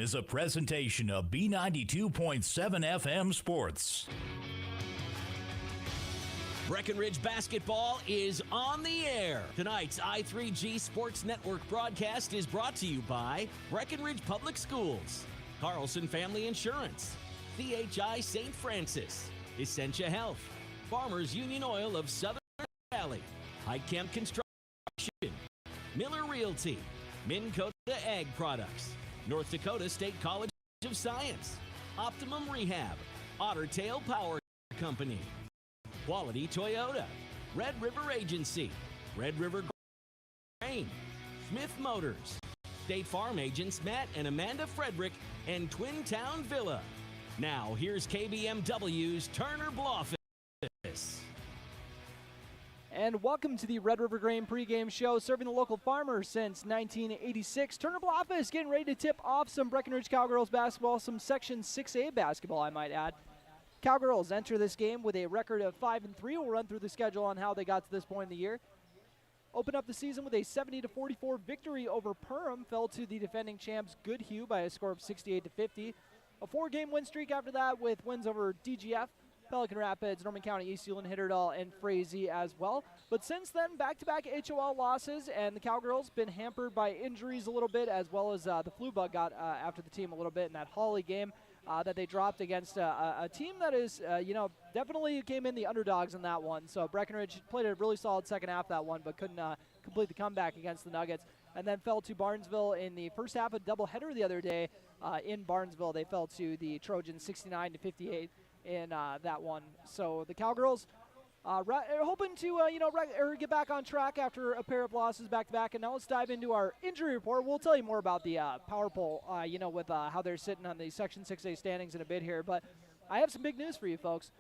is a presentation of B92.7 FM Sports. Breckenridge basketball is on the air. Tonight's I3G Sports Network broadcast is brought to you by Breckenridge Public Schools, Carlson Family Insurance, CHI St. Francis, Essentia Health, Farmers Union Oil of Southern Valley, High Camp Construction, Miller Realty, Minn Kota Ag Products, North Dakota State College of Science, Optimum Rehab, Otter Tail Power Company, Quality Toyota, Red River Agency, Red River Grain, Smith Motors, State Farm agents Matt and Amanda Frederick, and Twin Town Villa. Now here's KBMW's Turner Blofeld. And welcome to the Red River Grain pregame show, serving the local farmers since 1986. Turner Blofeld is getting ready to tip off some Breckenridge Cowgirls basketball, some Section 6A basketball, I might add. Cowgirls enter this game with a record of 5-3. We'll run through the schedule on how they got to this point in the year. Open up the season with a 70-44 victory over Perham. Fell to the defending champs Goodhue by a score of 68-50. A 4-game win streak after that with wins over DGF, Pelican Rapids, Norman County, East Hewlin, Hitterdal, and Frazee as well. But since then, back-to-back HOL losses, and the Cowgirls been hampered by injuries a little bit, as well as the flu bug got after the team a little bit in that Hawley game that they dropped against a team that is, definitely came in the underdogs in that one. So Breckenridge played a really solid second half that one, but couldn't complete the comeback against the Nuggets, and then fell to Barnesville in the first half of doubleheader the other day in Barnesville. They fell to the Trojans 69-58. In that one. So the Cowgirls hoping to, get back on track after a pair of losses back-to-back. And now let's dive into our injury report. We'll tell you more about the power poll, with how they're sitting on the Section 6A standings in a bit here. But I have some big news for you folks.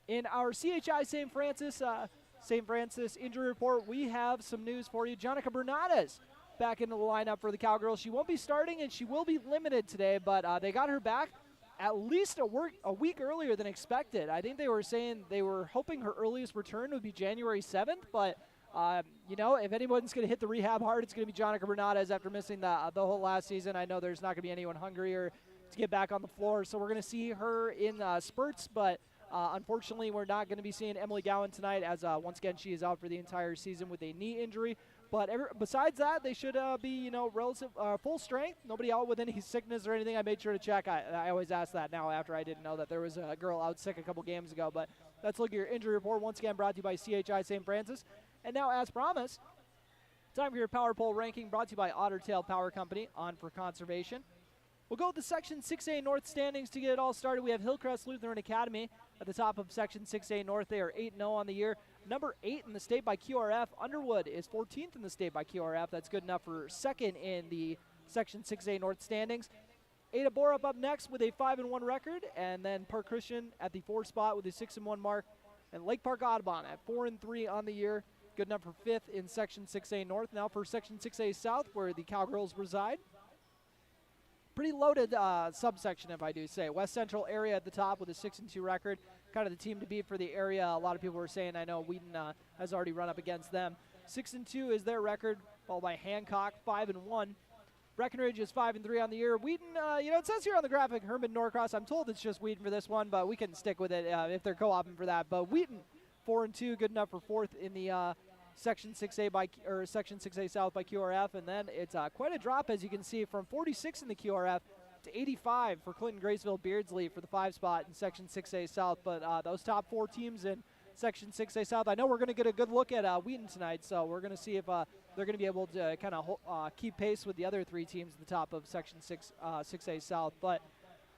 In our CHI St. Francis injury report, we have some news for you. Jonica Bernades back into the lineup for the Cowgirls. She won't be starting, and she will be limited today, but they got her back at least a week earlier than expected. I think they were saying they were hoping her earliest return would be January 7th, but, if anyone's going to hit the rehab hard, it's going to be Jonica Bernades after missing the whole last season. I know there's not going to be anyone hungrier to get back on the floor, so we're going to see her in spurts, but unfortunately we're not going to be seeing Emily Gowan tonight, as once again she is out for the entire season with a knee injury. But besides that, they should be, relative full strength. Nobody out with any sickness or anything. I made sure to check. I always ask that now after I didn't know that there was a girl out sick a couple games ago. But let's look at your injury report. Once again, brought to you by CHI St. Francis. And now, as promised, time for your Power Poll ranking, brought to you by Otter Tail Power Company, on for conservation. We'll go with the Section 6A North standings to get it all started. We have Hillcrest Lutheran Academy at the top of Section 6A North. They are 8-0 on the year. Number 8 in the state by QRF. Underwood is 14th in the state by QRF. That's good enough for second in the Section 6A North standings. Ada Borup up next with a 5-1 record, and then Park Christian at the 4th spot with a 6-1 mark, and Lake Park Audubon at 4-3 on the year. Good enough for 5th in Section 6A North. Now for Section 6A South, where the Cowgirls reside. Pretty loaded subsection, if I do say. West Central area at the top with a 6-2 record. Kind of the team to beat for the area. A lot of people were saying, I know Wheaton has already run up against them. 6-2 is their record, followed by Hancock, 5-1. Breckenridge is 5-3 on the year. Wheaton, it says here on the graphic, Herman-Norcross. I'm told it's just Wheaton for this one, but we can stick with it if they're co-oping for that. But Wheaton, 4-2, good enough for 4th in the Section 6A Section 6A South by QRF, and then it's quite a drop, as you can see, from 46 in the QRF to 85 for Clinton Graceville Beardsley for the 5 spot in Section 6A South. But those top 4 teams in Section 6A South, I know we're going to get a good look at Wheaton tonight, so we're going to see if they're going to be able to kind of keep pace with the other 3 teams at the top of Section 6A South. But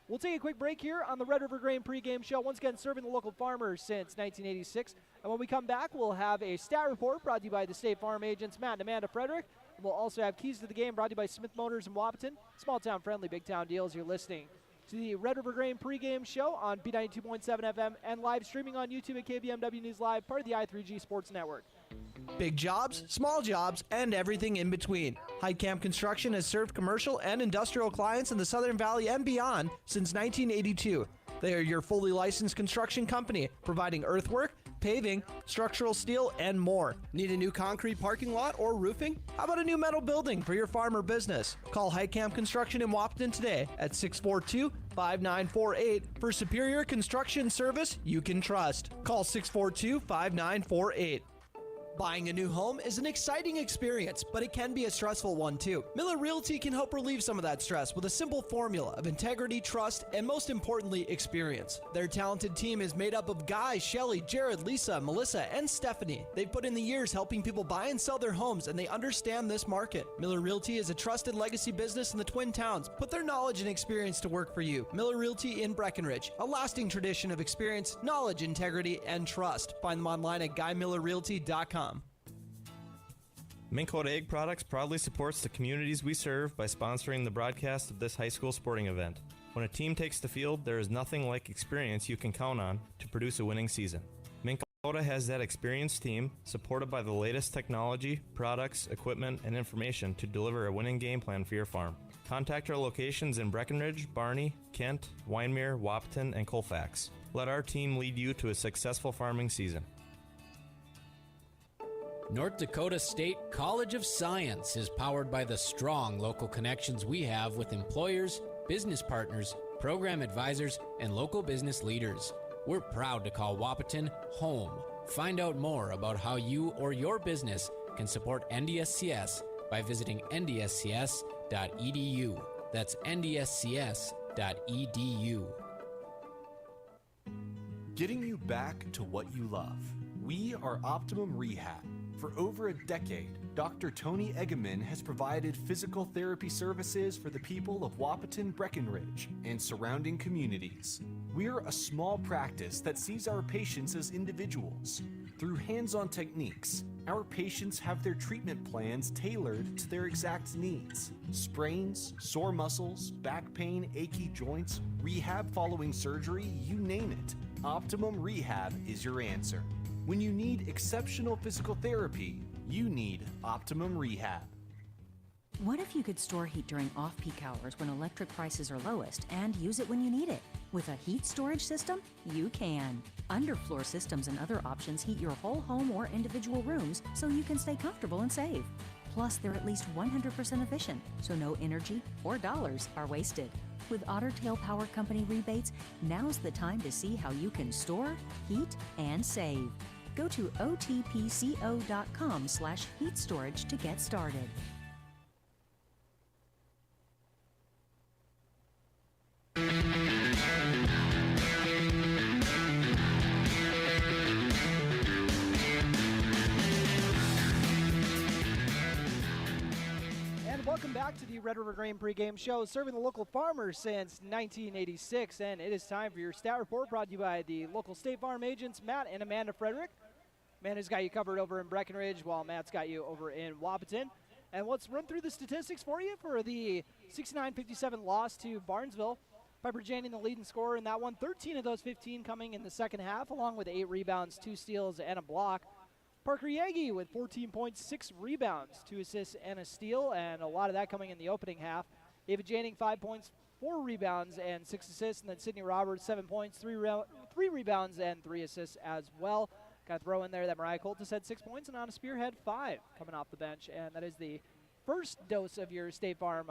we'll take a quick break here on the Red River Grain pregame show, once again serving the local farmers since 1986. And when we come back, we'll have a stat report brought to you by the State Farm agents Matt and Amanda Frederick. And we'll also have keys to the game brought to you by Smith Motors in Wahpeton. Small town friendly, big town deals. You're listening to the Red River Grain pregame show on B92.7 FM and live streaming on YouTube at KBMW News Live, part of the I3G Sports Network. Big jobs, small jobs, and everything in between. High Camp Construction has served commercial and industrial clients in the Southern Valley and beyond since 1982. They are your fully licensed construction company, providing earthwork, paving, structural steel, and more. Need a new concrete parking lot or roofing? How about a new metal building for your farm or business? Call Heitkamp Construction in Wapton today at 642-5948 for superior construction service you can trust. Call 642-5948. Buying a new home is an exciting experience, but it can be a stressful one too. Miller Realty can help relieve some of that stress with a simple formula of integrity, trust, and most importantly, experience. Their talented team is made up of Guy, Shelly, Jared, Lisa, Melissa, and Stephanie. They've put in the years helping people buy and sell their homes, and they understand this market. Miller Realty is a trusted legacy business in the Twin Towns. Put their knowledge and experience to work for you. Miller Realty in Breckenridge, a lasting tradition of experience, knowledge, integrity, and trust. Find them online at GuyMillerRealty.com. Minn Kota Egg Products proudly supports the communities we serve by sponsoring the broadcast of this high school sporting event. When a team takes the field, there is nothing like experience you can count on to produce a winning season. Minn Kota has that experienced team, supported by the latest technology, products, equipment, and information to deliver a winning game plan for your farm. Contact our locations in Breckenridge, Barney, Kent, Wyndmere, Wapton, and Colfax. Let our team lead you to a successful farming season. North Dakota State College of Science is powered by the strong local connections we have with employers, business partners, program advisors, and local business leaders. We're proud to call Wahpeton home. Find out more about how you or your business can support NDSCS by visiting ndscs.edu. That's ndscs.edu. Getting you back to what you love. We are Optimum Rehab. For over a decade, Dr. Tony Eggeman has provided physical therapy services for the people of Wahpeton, Breckenridge, and surrounding communities. We're a small practice that sees our patients as individuals. Through hands-on techniques, our patients have their treatment plans tailored to their exact needs. Sprains, sore muscles, back pain, achy joints, rehab following surgery, you name it. Optimum Rehab is your answer. When you need exceptional physical therapy, you need Optimum Rehab. What if you could store heat during off-peak hours when electric prices are lowest and use it when you need it? With a heat storage system, you can. Underfloor systems and other options heat your whole home or individual rooms so you can stay comfortable and save. Plus, they're at least 100% efficient, so no energy or dollars are wasted. With Otter Tail Power Company rebates, now's the time to see how you can store, heat, and save. Go to otpco.com/heat storage to get started. Welcome back to the Red River Grain pregame show, serving the local farmers since 1986, and it is time for your stat report, brought to you by the local State Farm agents, Matt and Amanda Frederick. Amanda's got you covered over in Breckenridge, while Matt's got you over in Wahpeton. And let's run through the statistics for you for the 69-57 loss to Barnesville. Piper Janning, the leading scorer in that one, 13 of those 15 coming in the second half, along with 8 rebounds, 2 steals, and a block. Parker Yagi with 14 points, 6 rebounds, 2 assists, and a steal, and a lot of that coming in the opening half. Ava Janning, 5 points, 4 rebounds, and 6 assists, and then Sydney Roberts, 7 points, 3 rebounds, and 3 assists as well. Got to throw in there that Mariah Coltis had 6 points, and Anna Spear had 5 coming off the bench, and that is the first dose of your State Farm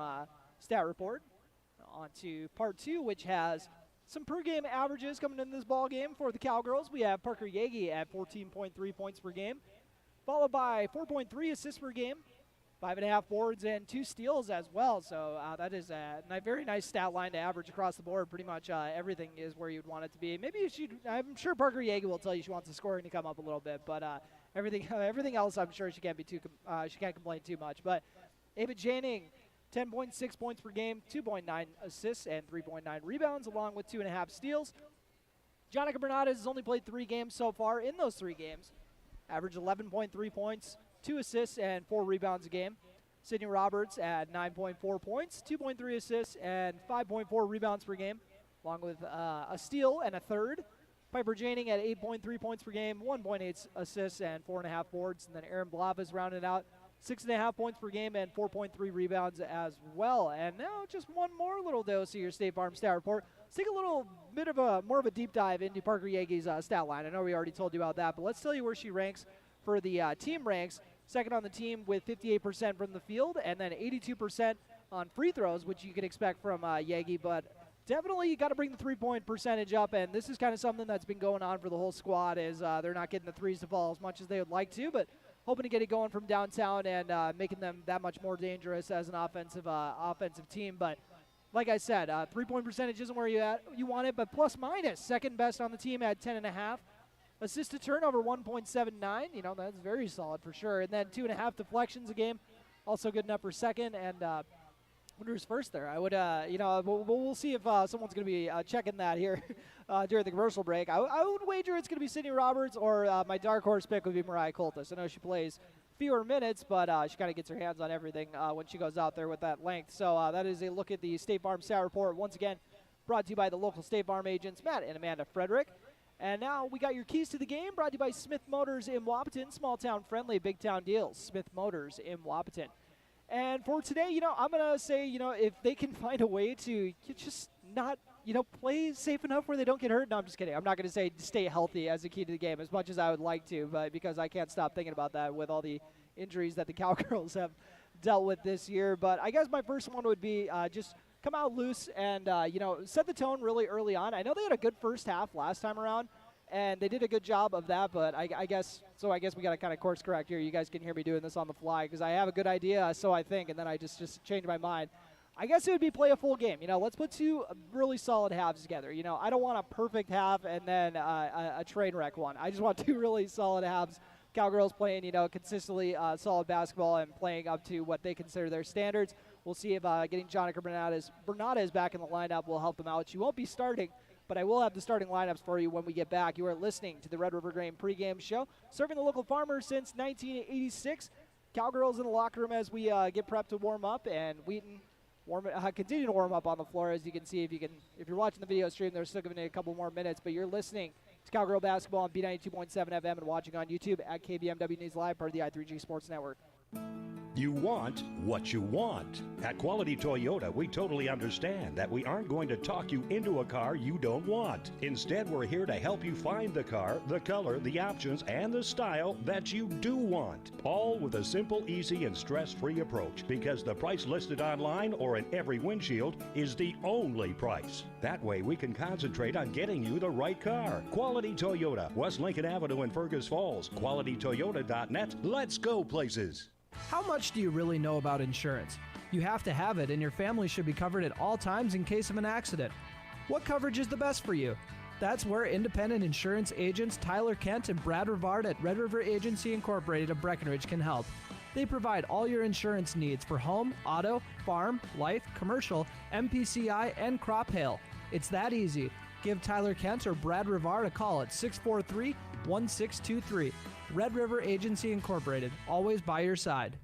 stat report. On to part 2, which has some per-game averages coming in this ball game for the Cowgirls. We have Parker Yagi at 14.3 points per game, followed by 4.3 assists per game, 5.5 boards, and 2 steals as well. So that is a very nice stat line to average across the board. Pretty much everything is where you'd want it to be. Maybe you should. I'm sure Parker Yagi will tell you she wants the scoring to come up a little bit, but everything else, I'm sure she can't be too. She can't complain too much. But Ava Janning, 10.6 points per game, 2.9 assists, and 3.9 rebounds, along with 2.5 steals. Jonica Bernades has only played 3 games so far. In those 3 games, averaged 11.3 points, 2 assists, and 4 rebounds a game. Sydney Roberts at 9.4 points, 2.3 assists, and 5.4 rebounds per game, along with a steal and a third. Piper Janning at 8.3 points per game, 1.8 assists, and 4.5 boards. And then Erin Blavas rounded out 6.5 points per game and 4.3 rebounds as well. And now just one more little dose of your State Farm stat report. Let's take a little bit of more of a deep dive into Parker Yeage's stat line. I know we already told you about that, but let's tell you where she ranks for the team ranks. Second on the team with 58% from the field, and then 82% on free throws, which you can expect from Yeage. But definitely you got to bring the three-point percentage up, and this is kind of something that's been going on for the whole squad. Is they're not getting the threes to fall as much as they would like to, but hoping to get it going from downtown and making them that much more dangerous as an offensive team. But like I said, three-point percentage isn't where you want it, but plus minus second best on the team at 10.5. Assist to turnover 1.79. You know, that's very solid for sure. And then 2.5 deflections a game, also good enough for second. And who's first there? I would, we'll see if someone's going to be checking that here during the commercial break. I would wager it's going to be Sydney Roberts, or my dark horse pick would be Mariah Coltis. I know she plays fewer minutes, but she kind of gets her hands on everything when she goes out there with that length. So that is a look at the State Farm Stat Report. Once again, brought to you by the local State Farm agents, Matt and Amanda Frederick. And now we got your keys to the game, brought to you by Smith Motors in Wahpeton. Small town friendly, big town deals. Smith Motors in Wahpeton. And for today, I'm going to say, if they can find a way to just not, play safe enough where they don't get hurt. No, I'm just kidding. I'm not going to say stay healthy as a key to the game as much as I would like to, but because I can't stop thinking about that with all the injuries that the Cowgirls have dealt with this year. But I guess my first one would be just come out loose and, set the tone really early on. I know they had a good first half last time around, and they did a good job of that, but I guess we got to kind of course correct here. You guys can hear me doing this on the fly because I have a good idea, so I think, and then I just change my mind. I guess it would be play a full game. Let's put two really solid halves together. I don't want a perfect half and then a train wreck one. I just want two really solid halves. Cowgirls playing, consistently solid basketball and playing up to what they consider their standards. We'll see if getting Jonica Bernades back in the lineup will help them out. She won't be starting, but I will have the starting lineups for you when we get back. You are listening to the Red River Grain pregame show, serving the local farmers since 1986. Cowgirls in the locker room as we get prepped to warm up, and Wheaton continue to warm up on the floor. As you can see, if you're watching the video stream, they're still giving it a couple more minutes, but you're listening to Cowgirl basketball on B92.7 FM and watching on YouTube at KBMW News Live, part of the i3G Sports Network. You want what you want. At Quality Toyota, we totally understand that we aren't going to talk you into a car you don't want. Instead, we're here to help you find the car, the color, the options, and the style that you do want. All with a simple, easy, and stress-free approach, because the price listed online or in every windshield is the only price. That way, we can concentrate on getting you the right car. Quality Toyota, West Lincoln Avenue in Fergus Falls. QualityToyota.net. Let's go places. How much do you really know about insurance? You have to have it, and your family should be covered at all times in case of an accident. What coverage is the best for you? That's where independent insurance agents Tyler Kent and Brad Rivard at Red River Agency Incorporated of Breckenridge can help. They provide all your insurance needs for home, auto, farm, life, commercial, MPCI, and crop hail. It's that easy. Give Tyler Kent or Brad Rivard a call at 643-1623. Red River Agency Incorporated, always by your side.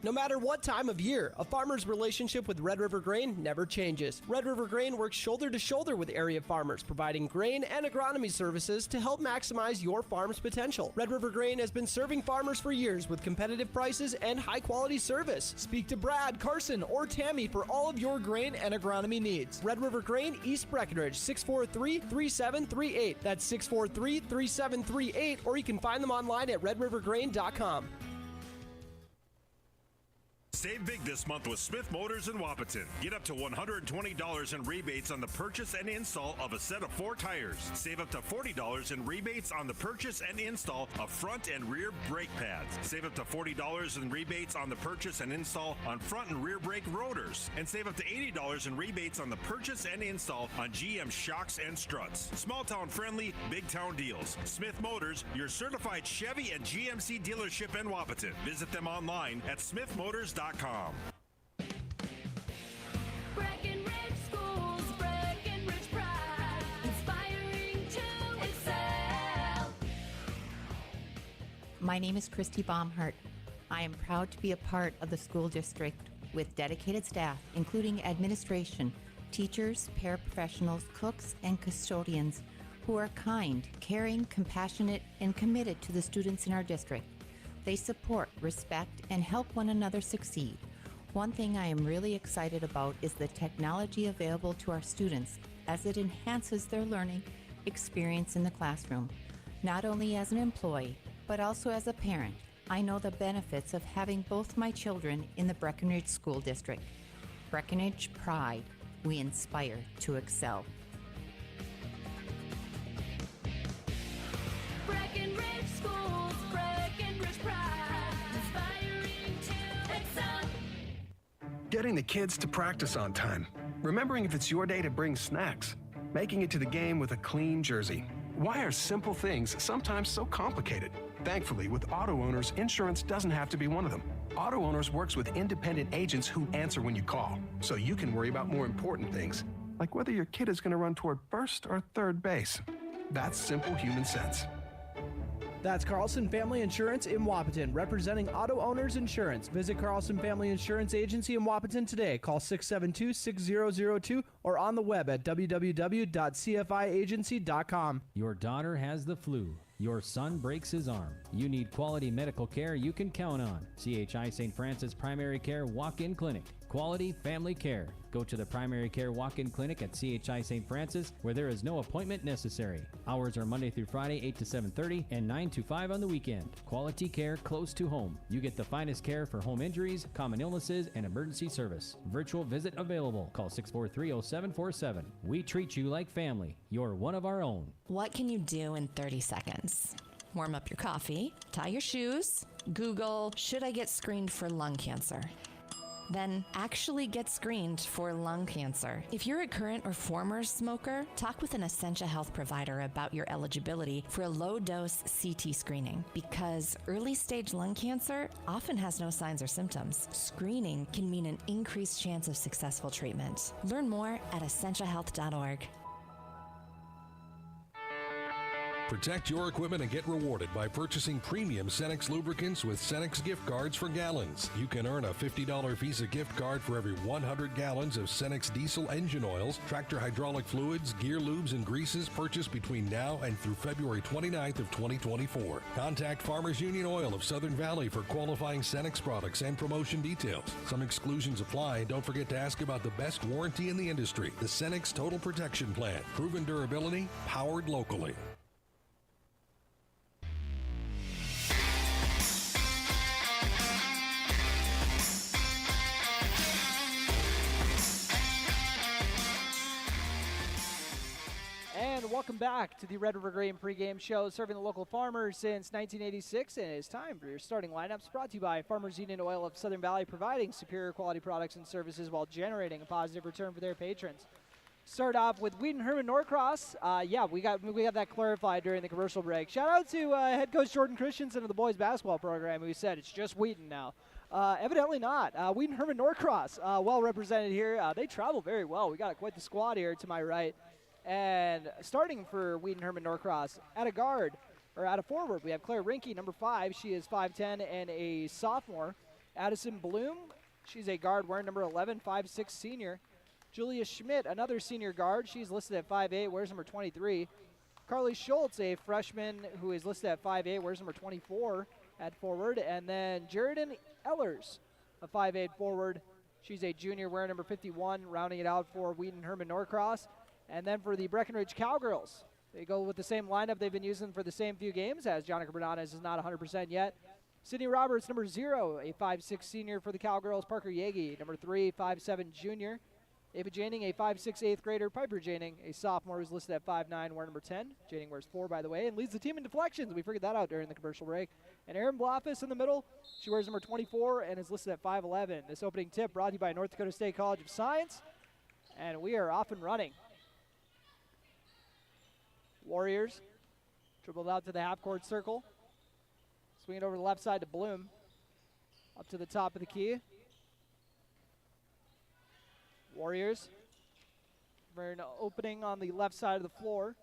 No matter what time of year, a farmer's relationship with Red River Grain never changes. Red River Grain works shoulder to shoulder with area farmers, providing grain and agronomy services to help maximize your farm's potential. Red River Grain has been serving farmers for years with competitive prices and high-quality service. Speak to Brad, Carson, or Tammy for all of your grain and agronomy needs. Red River Grain, East Breckenridge, 643-3738. That's 643-3738, or you can find them online at redrivergrain.com. Save big this month with Smith Motors in Wahpeton. Get up to $120 in rebates on the purchase and install of a set of 4 tires. Save up to $40 in rebates on the purchase and install of front and rear brake pads. Save up to $40 in rebates on the purchase and install on front and rear brake rotors. And save up to $80 in rebates on the purchase and install on GM shocks and struts. Small town friendly, big town deals. Smith Motors, your certified Chevy and GMC dealership in Wahpeton. Visit them online at smithmotors.com. Breckenridge Schools, Breckenridge pride, inspiring to excel. My name is Christy Baumhart. I am proud to be a part of the school district with dedicated staff, including administration, teachers, paraprofessionals, cooks, and custodians who are kind, caring, compassionate, and committed to the students in our district. They support, respect, and help one another succeed. One thing I am really excited about is the technology available to our students as it enhances their learning experience in the classroom. Not only as an employee, but also as a parent, I know the benefits of having both my children in the Breckenridge School District. Breckenridge Pride. We inspire to excel. Breckenridge Schools, Breckenridge Pride, inspiring to excel. Getting the kids to practice on time. Remembering if it's your day to bring snacks. Making it to the game with a clean jersey. Why are simple things sometimes so complicated? Thankfully, with Auto Owners, insurance doesn't have to be one of them. Auto Owners works with independent agents who answer when you call, so you can worry about more important things, like whether your kid is going to run toward first or third base. That's simple human sense. That's Carlson Family Insurance in Wahpeton, representing Auto Owners Insurance. Visit Carlson Family Insurance Agency in Wahpeton today. Call 672-6002 or on the web at www.cfiagency.com. Your daughter has the flu. Your son breaks his arm. You need quality medical care you can count on. CHI St. Francis Primary Care Walk-In Clinic. Quality family care. Go to the Primary Care Walk-In Clinic at CHI St. Francis, where there is no appointment necessary. Hours are Monday through Friday, 8 to 7:30 and 9 to 5 on the weekend. Quality care close to home. You get the finest care for home injuries, common illnesses, and emergency service. Virtual visit available. Call 643-0747. We treat you like family. You're one of our own. What can you do in 30 seconds? Warm up your coffee, tie your shoes, Google, should I get screened for lung cancer? Then actually get screened for lung cancer. If you're a current or former smoker, talk with an Essentia Health provider about your eligibility for a low-dose CT screening, because early-stage lung cancer often has no signs or symptoms. Screening can mean an increased chance of successful treatment. Learn more at essentiahealth.org. Protect your equipment and get rewarded by purchasing premium Cenex lubricants with Cenex gift cards for gallons. You can earn a $50 Visa gift card for every 100 gallons of Cenex diesel engine oils, tractor hydraulic fluids, gear lubes, and greases purchased between now and through February 29th of 2024. Contact Farmers Union Oil of Southern Valley for qualifying Cenex products and promotion details. Some exclusions apply. Don't forget to ask about the best warranty in the industry, the Cenex Total Protection Plan. Proven durability, powered locally. And welcome back to the Red River Grain pregame show, serving the local farmers since 1986. And it's time for your starting lineups, brought to you by Farmers Union Oil of Southern Valley, providing superior quality products and services while generating a positive return for their patrons. Start off with Wheaton Herman-Norcross. We got that clarified during the commercial break. Shout out to head coach Jordan Christensen of the boys basketball program, who said it's just Wheaton now. Evidently not. Wheaton Herman-Norcross, well represented here. They travel very well. We got quite the squad here to my right. And starting for Wheaton Herman-Norcross, at a forward, we have Claire Rinke, number 5. She is 5'10" and a sophomore. Addison Bloom, she's a guard wearing number 11, 5'6" senior. Julia Schmidt, another senior guard. She's listed at 5'8", wears number 23. Carly Schultz, a freshman who is listed at 5'8", wears number 24 at forward. And then Jeridan Ellers, a 5'8" forward. She's a junior wearing number 51, rounding it out for Wheaton Herman-Norcross. And then for the Breckenridge Cowgirls, they go with the same lineup they've been using for the same few games, as Jonica Bernanes is not 100% yet. Sydney Roberts, number 0, a 5'6" senior for the Cowgirls. Parker Yagi, number 3, 5'7" junior. Ava Janing, a 5'6" 8th grader. Piper Janing, a sophomore who's listed at 5'9", wearing number 10. Janing wears 4, by the way, and leads the team in deflections. We figured that out during the commercial break. And Erin Blofis in the middle. She wears number 24 and is listed at 5'11". This opening tip brought to you by North Dakota State College of Science. And we are off and running. Warriors dribbled out to the half-court circle. Swing it over the left side to Bloom. Up to the top of the key. Warriors for an opening on the left side of the floor.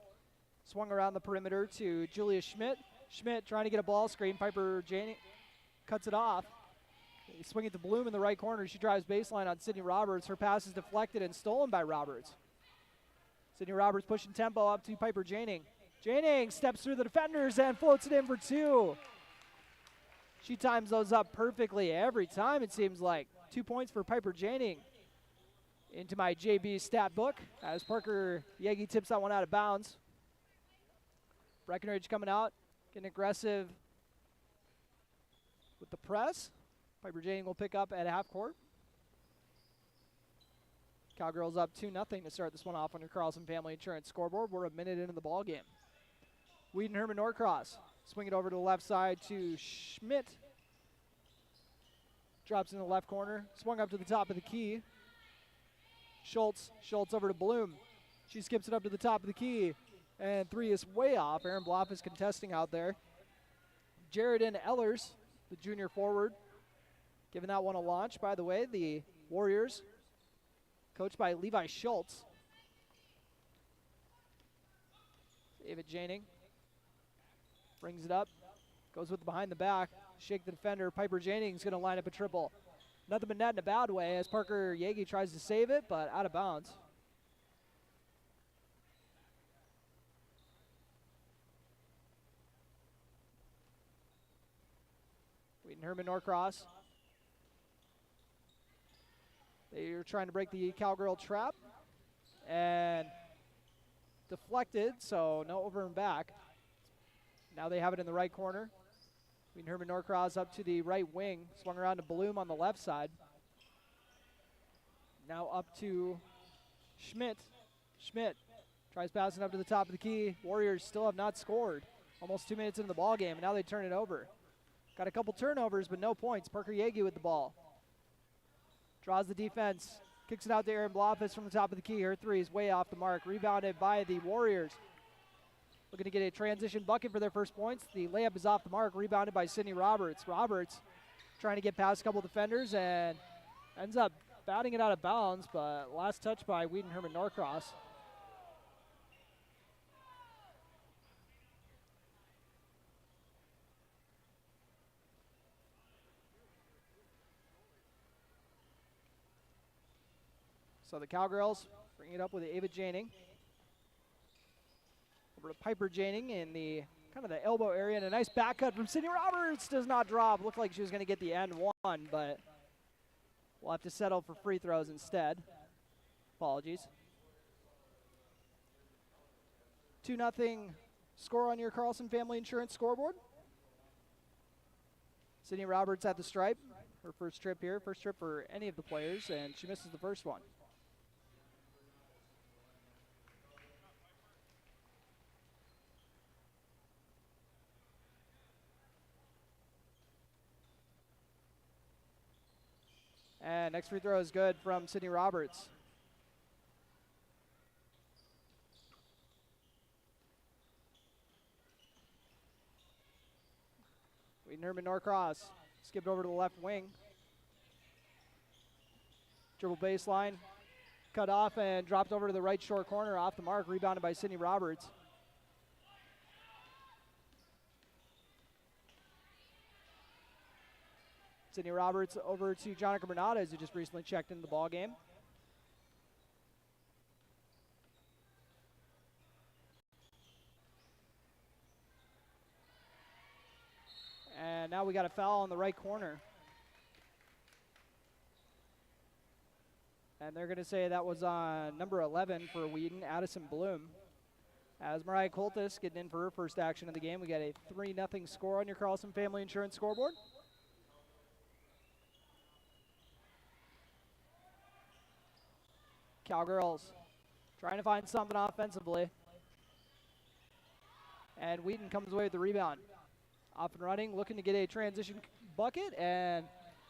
Swung around the perimeter to Julia Schmidt. Schmidt trying to get a ball screen. Piper Janie cuts it off. They swing it to Bloom in the right corner. She drives baseline on Sydney Roberts. Her pass is deflected and stolen by Roberts. Sydney Roberts pushing tempo up to Piper Janing. Janing steps through the defenders and floats it in for 2. She times those up perfectly every time, it seems like. 2 points for Piper Janing into my JB stat book as Parker Yegi tips that one out of bounds. Breckenridge coming out, getting aggressive with the press. Piper Janing will pick up at half court. Cowgirls up 2-0 to start this one off on your Carlson Family Insurance scoreboard. We're a minute into the ball game. Wheaton Herman-Norcross swing it over to the left side to Schmidt. Drops in the left corner. Swung up to the top of the key. Schultz over to Bloom. She skips it up to the top of the key. And 3 is way off. Aaron Bloff is contesting out there. Jaredin Ellers, the junior forward, giving that one a launch. By the way, the Warriors, coached by Levi Schultz. David Janing brings it up. Goes with the behind the back. Shake the defender. Piper Janing's going to line up a triple. Nothing but net in a bad way as Parker Yegi tries to save it, but out of bounds. Wheaton Herman-Norcross. They are trying to break the Cowgirl trap. And deflected, so no over and back. Now they have it in the right corner. Wheaton Herman-Norcross up to the right wing. Swung around to Bloom on the left side. Now up to Schmidt. Schmidt tries passing up to the top of the key. Warriors still have not scored. Almost 2 minutes into the ball game, and now they turn it over. Got a couple turnovers, but no points. Parker Yegi with the ball. Draws the defense. Kicks it out to Erin Blofis from the top of the key. Her 3 is way off the mark. Rebounded by the Warriors. Looking to get a transition bucket for their first points. The layup is off the mark, rebounded by Sydney Roberts. Roberts trying to get past a couple defenders and ends up batting it out of bounds, but last touch by Wheaton Herman-Norcross. So the Cowgirls bring it up with Ava Janing. Over to Piper Janing in the kind of the elbow area, and a nice back cut from Sydney Roberts. Does not drop. Looked like she was going to get the end one, but we'll have to settle for free throws instead. Apologies. 2-0 score on your Carlson Family Insurance scoreboard. Sydney Roberts at the stripe. Her first trip here, first trip for any of the players, and she misses the first one. And next free throw is good from Sydney Roberts. Wheaton Herman-Norcross skipped over to the left wing. Dribble baseline, cut off and dropped over to the right short corner off the mark, rebounded by Sydney Roberts. Sydney Roberts over to Jonica Bernades, who just recently checked into the ball game. And now we got a foul in the right corner. And they're going to say that was on number 11 for Wheaton, Addison Bloom. As Mariah Coltis getting in for her first action of the game, we got a 3-0 score on your Carlson Family Insurance scoreboard. Cowgirls trying to find something offensively. And Wheaton comes away with the rebound. Off and running, looking to get a transition bucket, and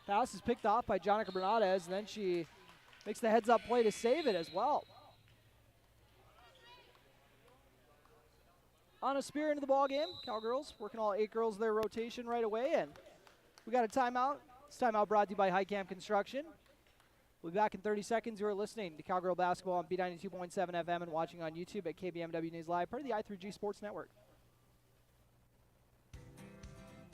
pass is picked off by Jonica Bernades, and then she makes the heads-up play to save it as well. On a spear into the ball game, Cowgirls working all 8 girls their rotation right away, and we got a timeout. This timeout brought to you by Highcamp Construction. We'll be back in 30 seconds. You are listening to Cowgirl Basketball on B92.7 FM and watching on YouTube at KBMW News Live, part of the i3G Sports Network.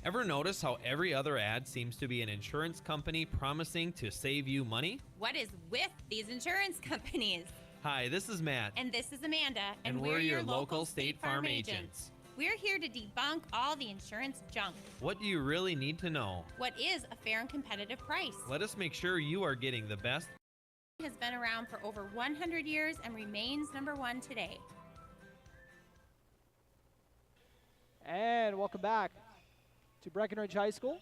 Ever notice how every other ad seems to be an insurance company promising to save you money? What is with these insurance companies? Hi, this is Matt. And this is Amanda. And we're your local State Farm agents. We're here to debunk all the insurance junk. What do you really need to know? What is a fair and competitive price? Let us make sure you are getting the best. Has been around for over 100 years and remains #1 today. And welcome back to Breckenridge High School.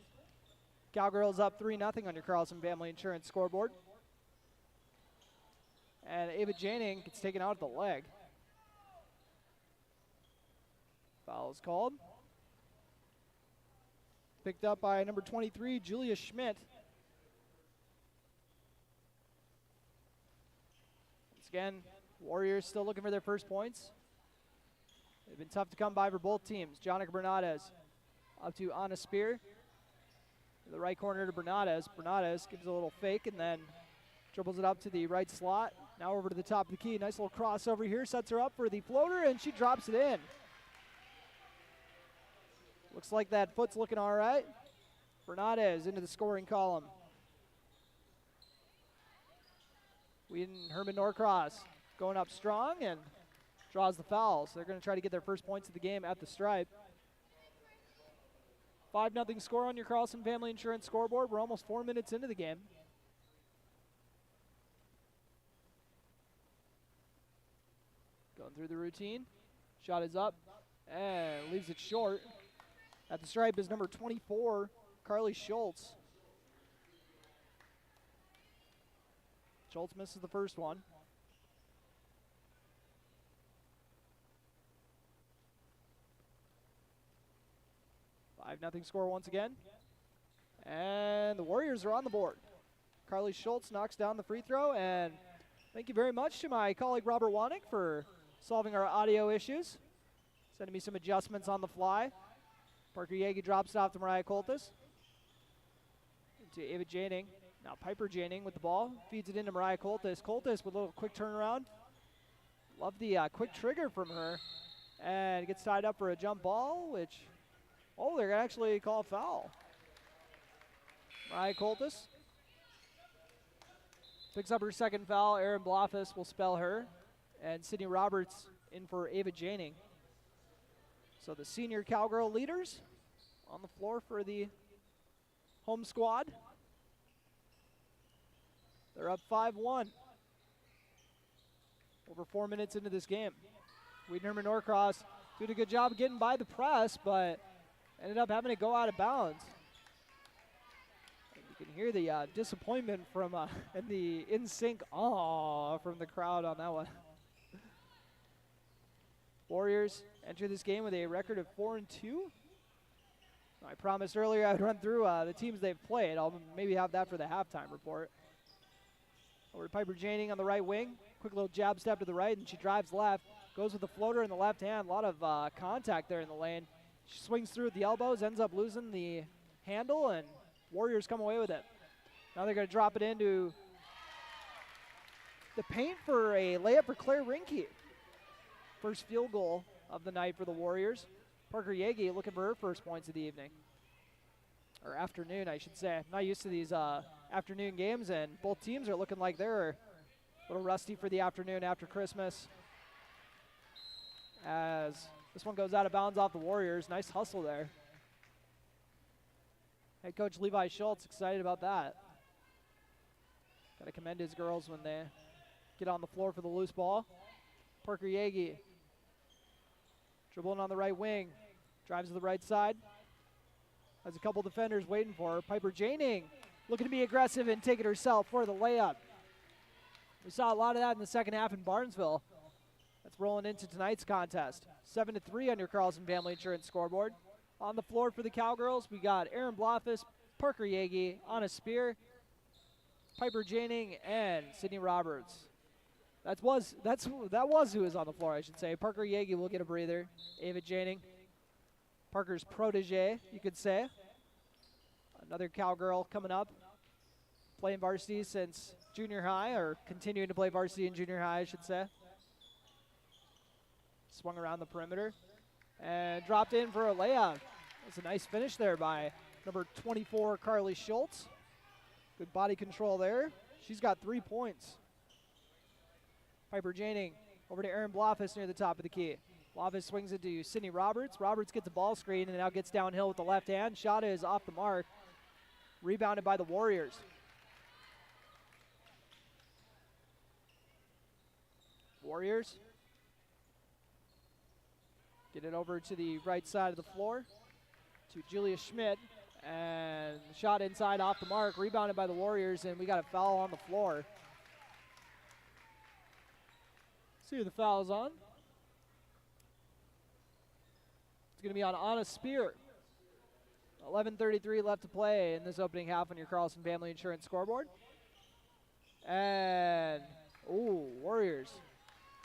Cowgirls up 3-0 on your Carlson Family Insurance scoreboard. And Ava Janing gets taken out at the leg. Foul is called. Picked up by number 23, Julia Schmidt. Once again, Warriors still looking for their first points. They've been tough to come by for both teams. Jonica Bernades up to Anna Spear. In the right corner to Bernades. Bernades gives a little fake and then dribbles it up to the right slot. Now over to the top of the key. Nice little crossover here. Sets her up for the floater and she drops it in. Looks like that foot's looking all right. Bernades into the scoring column. Wheaton, Herman-Norcross going up strong and draws the foul. So they're going to try to get their first points of the game at the stripe. 5-0 score on your Carlson Family Insurance scoreboard. We're almost 4 minutes into the game. Going through the routine. Shot is up and leaves it short. At the stripe is number 24, Carly Schultz. Schultz misses the first one. Nothing score once again. And the Warriors are on the board. Carly Schultz knocks down the free throw, and thank you very much to my colleague Robert Wanek for solving our audio issues, sending me some adjustments on the fly. Parker Yagi drops it off to Mariah Coltis. To Ava Janing. Now Piper Janing with the ball. Feeds it into Mariah Coltis. Coltis with a little quick turnaround. Love the quick trigger from her. And gets tied up for a jump ball, which, oh, they're going to actually call a foul. Mariah Coltis picks up her second foul. Erin Blofis will spell her. And Sydney Roberts in for Ava Janing. So the senior Cowgirl leaders on the floor for the home squad. They're up 5-1. Over 4 minutes into this game. Wheaton Herman-Norcross did a good job getting by the press, but ended up having to go out of bounds. And you can hear the disappointment from and the in-sync awe from the crowd on that one. Warriors enter this game with a record of 4-2. I promised earlier I'd run through the teams they've played. I'll maybe have that for the halftime report. Over to Piper Janing on the right wing. Quick little jab step to the right, and she drives left. Goes with the floater in the left hand. A lot of contact there in the lane. She swings through at the elbows, ends up losing the handle, and Warriors come away with it. Now they're going to drop it into the paint for a layup for Claire Rinke. First field goal of the night for the Warriors. Parker Yagi looking for her first points of the evening. Or afternoon, I should say. I'm not used to these afternoon games, and both teams are looking like they're a little rusty for the afternoon after Christmas. As this one goes out of bounds off the Warriors. Nice hustle there. Head coach Levi Schultz excited about that. Got to commend his girls when they get on the floor for the loose ball. Parker Yagi dribbling on the right wing. Drives to the right side. Has a couple defenders waiting for her. Piper Janing looking to be aggressive and take it herself for the layup. We saw a lot of that in the second half in Barnesville. That's rolling into tonight's contest. 7-3 on your Carlson Family Insurance scoreboard. On the floor for the Cowgirls, we got Erin Blofis, Parker Yagi, Anna Spear, Piper Janing, and Sydney Roberts. That was who was on the floor, I should say. Parker Yagi will get a breather. Ava Janing, Parker's protege, you could say. Another Cowgirl coming up, playing varsity since junior high, or continuing to play varsity in junior high, I should say. Swung around the perimeter and dropped in for a layup. That's a nice finish there by number 24, Carly Schultz. Good body control there. She's got 3 points. Piper Janing over to Erin Blofis near the top of the key. Blavas swings it to Sydney Roberts. Roberts gets a ball screen and now gets downhill with the left hand. Shot is off the mark. Rebounded by the Warriors. Warriors get it over to the right side of the floor to Julia Schmidt. And shot inside off the mark. Rebounded by the Warriors, and we got a foul on the floor. See who the foul's on. It's going to be on Anna Spear. 11:33 left to play in this opening half on your Carlson Family Insurance scoreboard. And, Warriors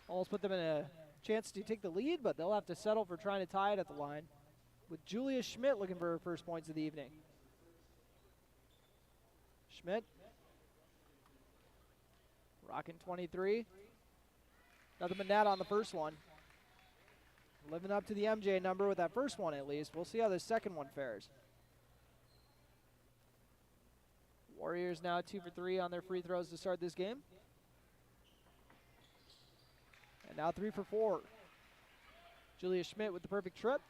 almost put them in a chance to take the lead, but they'll have to settle for trying to tie it at the line, with Julia Schmidt looking for her first points of the evening. Schmidt, rocking 23. Nothing but net on the first one. Living up to the MJ number with that first one at least. We'll see how the second one fares. Warriors now 2 for 3 on their free throws to start this game. And now 3 for 4. Julia Schmidt with the perfect trip.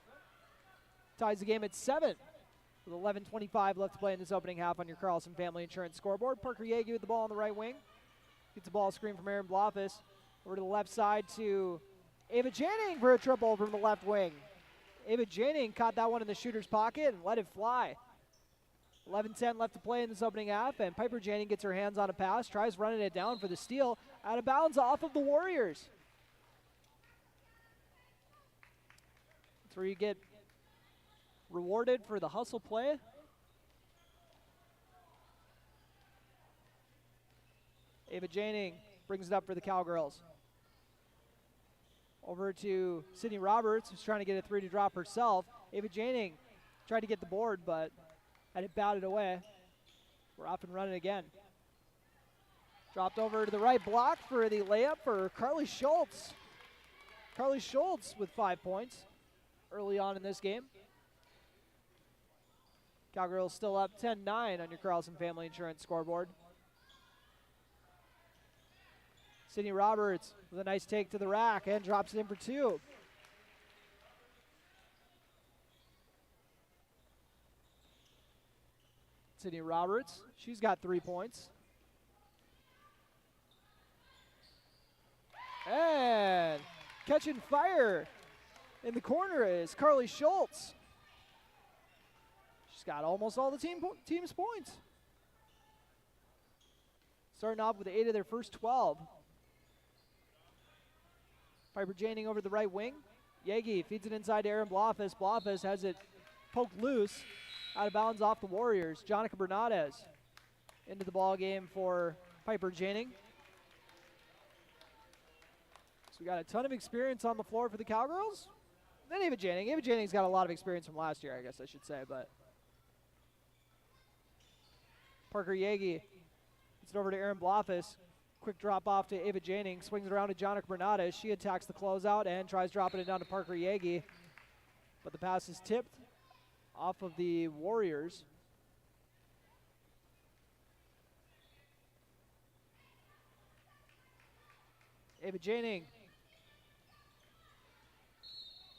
Ties the game at 7 with 11:25 left to play in this opening half on your Carlson Family Insurance scoreboard. Parker Yagi with the ball on the right wing. Gets the ball screen from Aaron Blofis. Over to the left side to Ava Janning for a triple from the left wing. Ava Janning caught that one in the shooter's pocket and let it fly. 11:10 left to play in this opening half, and Piper Janning gets her hands on a pass, tries running it down for the steal, out of bounds off of the Warriors. That's where you get rewarded for the hustle play. Ava Janning brings it up for the Cowgirls. Over to Sydney Roberts, who's trying to get a three to drop herself. Ava Janning tried to get the board, but had it batted away. We're off and running again. Dropped over to the right block for the layup for Carly Schultz. Carly Schultz with 5 points early on in this game. Cowgirls still up 10-9 on your Carlson Family Insurance scoreboard. Sydney Roberts with a nice take to the rack and drops it in for 2. Sydney Roberts, she's got 3 points. And catching fire in the corner is Carly Schultz. She's got almost all the team's points. Starting off with 8 of their first 12. Piper Janning over the right wing. Yagi feeds it inside to Aaron Blofis. Blofis has it poked loose, out of bounds off the Warriors. Jonica Bernadez into the ball game for Piper Janning. So we got a ton of experience on the floor for the Cowgirls. Then Ava Janning. Ava Janning's got a lot of experience from last year, I guess I should say, but Parker Yagi gets it over to Aaron Blofis. Quick drop off to Ava Janning. Swings it around to Jonica Bernadez. She attacks the closeout and tries dropping it down to Parker Yagi. But the pass is tipped off of the Warriors. Ava Janning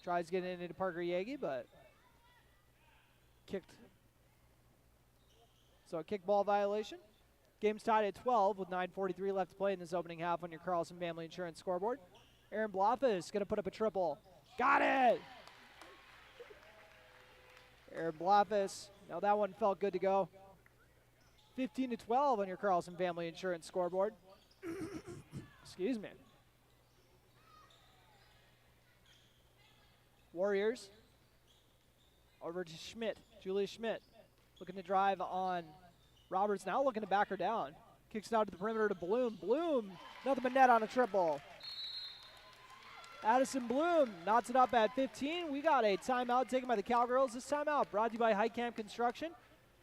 tries getting it into Parker Yagi, but kicked. So a kickball violation. Game's tied at 12 with 9:43 left to play in this opening half on your Carlson Family Insurance scoreboard. Aaron Blofis going to put up a triple. Got it! Aaron Blofis. Now that one felt good to go. 15-12 on your Carlson Family Insurance scoreboard. Excuse me. Warriors. Over to Schmidt. Julia Schmidt looking to drive on Roberts, now looking to back her down. Kicks it out to the perimeter to Bloom. Bloom, nothing but net on a triple. Addison Bloom knots it up at 15. We got a timeout taken by the Cowgirls. This timeout brought to you by Highcamp Construction.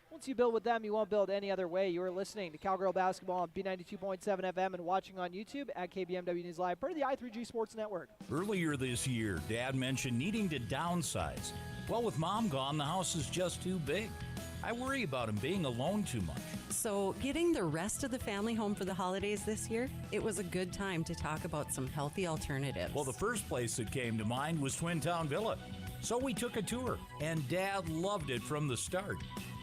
Once you build with them, you won't build any other way. You are listening to Cowgirl Basketball on B92.7 FM and watching on YouTube at KBMW News Live, part of the i3G Sports Network. Earlier this year, Dad mentioned needing to downsize. Well, with Mom gone, the house is just too big. I worry about him being alone too much. So, getting the rest of the family home for the holidays this year, it was a good time to talk about some healthy alternatives. Well, the first place that came to mind was Twin Town Villa. So we took a tour, and Dad loved it from the start.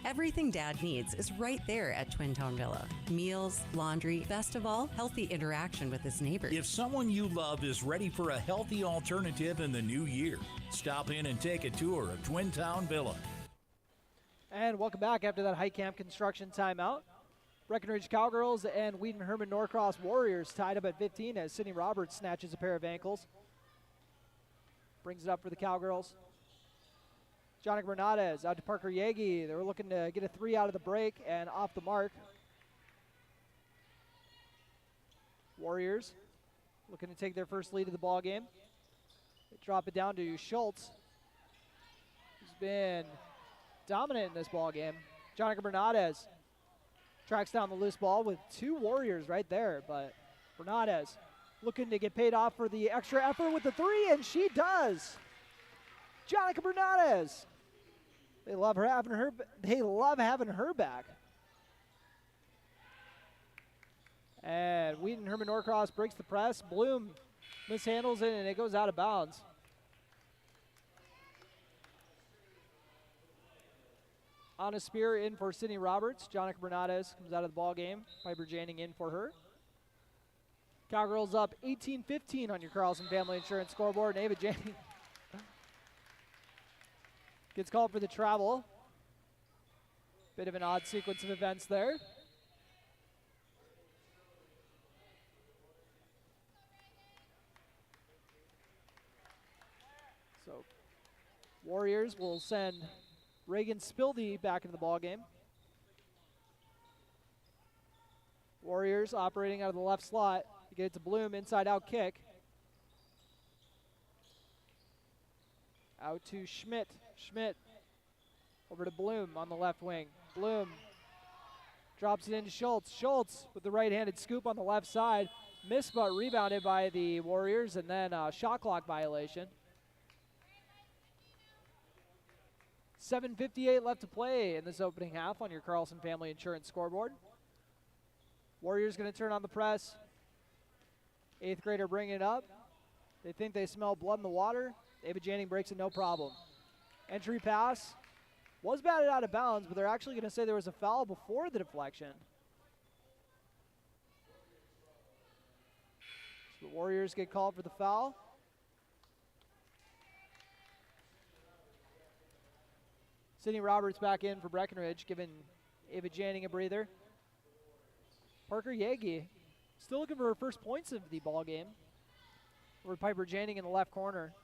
Everything Dad needs is right there at Twin Town Villa. Meals, laundry, best of all, healthy interaction with his neighbors. If someone you love is ready for a healthy alternative in the new year, stop in and take a tour of Twin Town Villa. And welcome back after that High Camp construction timeout. Breckenridge Cowgirls and Wheaton Herman-Norcross Warriors tied up at 15 as Sydney Roberts snatches a pair of ankles. Brings it up for the Cowgirls. Johnny Bernadez out to Parker Yagi. They were looking to get a 3 out of the break and off the mark. Warriors looking to take their first lead of the ball game. They drop it down to Schultz, who's been dominant in this ball game. Johnny Bernadez tracks down the loose ball with 2 Warriors right there, but Bernadez looking to get paid off for the extra effort with the 3, and she does. Jonica Bernadez. They love having her back. And Wheaton Herman-Norcross breaks the press. Bloom mishandles it, and it goes out of bounds. On a spear in for Sydney Roberts. Jonica Bernadez comes out of the ball game. Piper Janning in for her. Cowgirls up 18-15 on your Carlson Family Insurance scoreboard. And Ava Janning gets called for the travel. Bit of an odd sequence of events there. So Warriors will send Reagan Spildy back into the ball game. Warriors operating out of the left slot. You get it to Bloom, inside out kick. Out to Schmidt. Schmidt over to Bloom on the left wing. Bloom drops it into Schultz. Schultz with the right-handed scoop on the left side. Missed but rebounded by the Warriors, and then a shot clock violation. 7:58 left to play in this opening half on your Carlson Family Insurance scoreboard. Warriors going to turn on the press. 8th grader bringing it up. They think they smell blood in the water. Ava Janning breaks it no problem. Entry pass was batted out of bounds, but they're actually going to say there was a foul before the deflection. So the Warriors get called for the foul. Sydney Roberts back in for Breckenridge, giving Ava Janning a breather. Parker Yagi still looking for her first points of the ball game. Over Piper Janning in the left corner.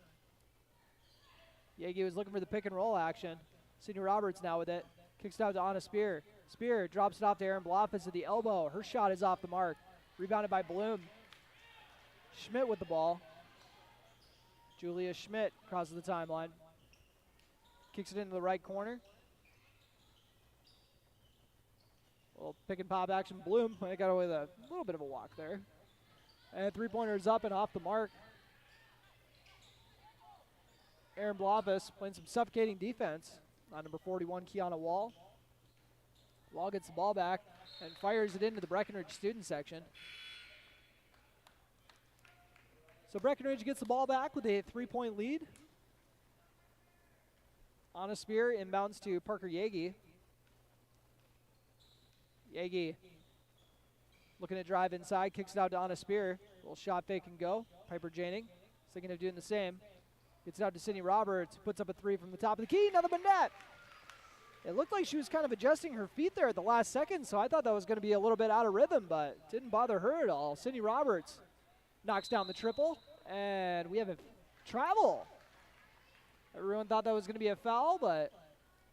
Yagi was looking for the pick and roll action. Sydney Roberts now with it. Kicks it out to Anna Spear. Spear drops it off to Erin Blofis at the elbow. Her shot is off the mark. Rebounded by Bloom. Schmidt with the ball. Julia Schmidt crosses the timeline. Kicks it into the right corner. Little pick and pop action. Bloom got away with a little bit of a walk there. And 3-pointer is up and off the mark. Erin Blofis playing some suffocating defense on number 41, Kiana Wall. Wall gets the ball back and fires it into the Breckenridge student section. So Breckenridge gets the ball back with a 3-point lead. Anna Spear inbounds to Parker Yagi. Yagi looking to drive inside, kicks it out to Anna Spear. Little shot fake and go. Piper Janning thinking of doing the same. Gets it out to Sydney Roberts, puts up a 3 from the top of the key, another net. It looked like she was kind of adjusting her feet there at the last second, so I thought that was going to be a little bit out of rhythm, but didn't bother her at all. Sydney Roberts knocks down the triple, and we have a travel. Everyone thought that was going to be a foul, but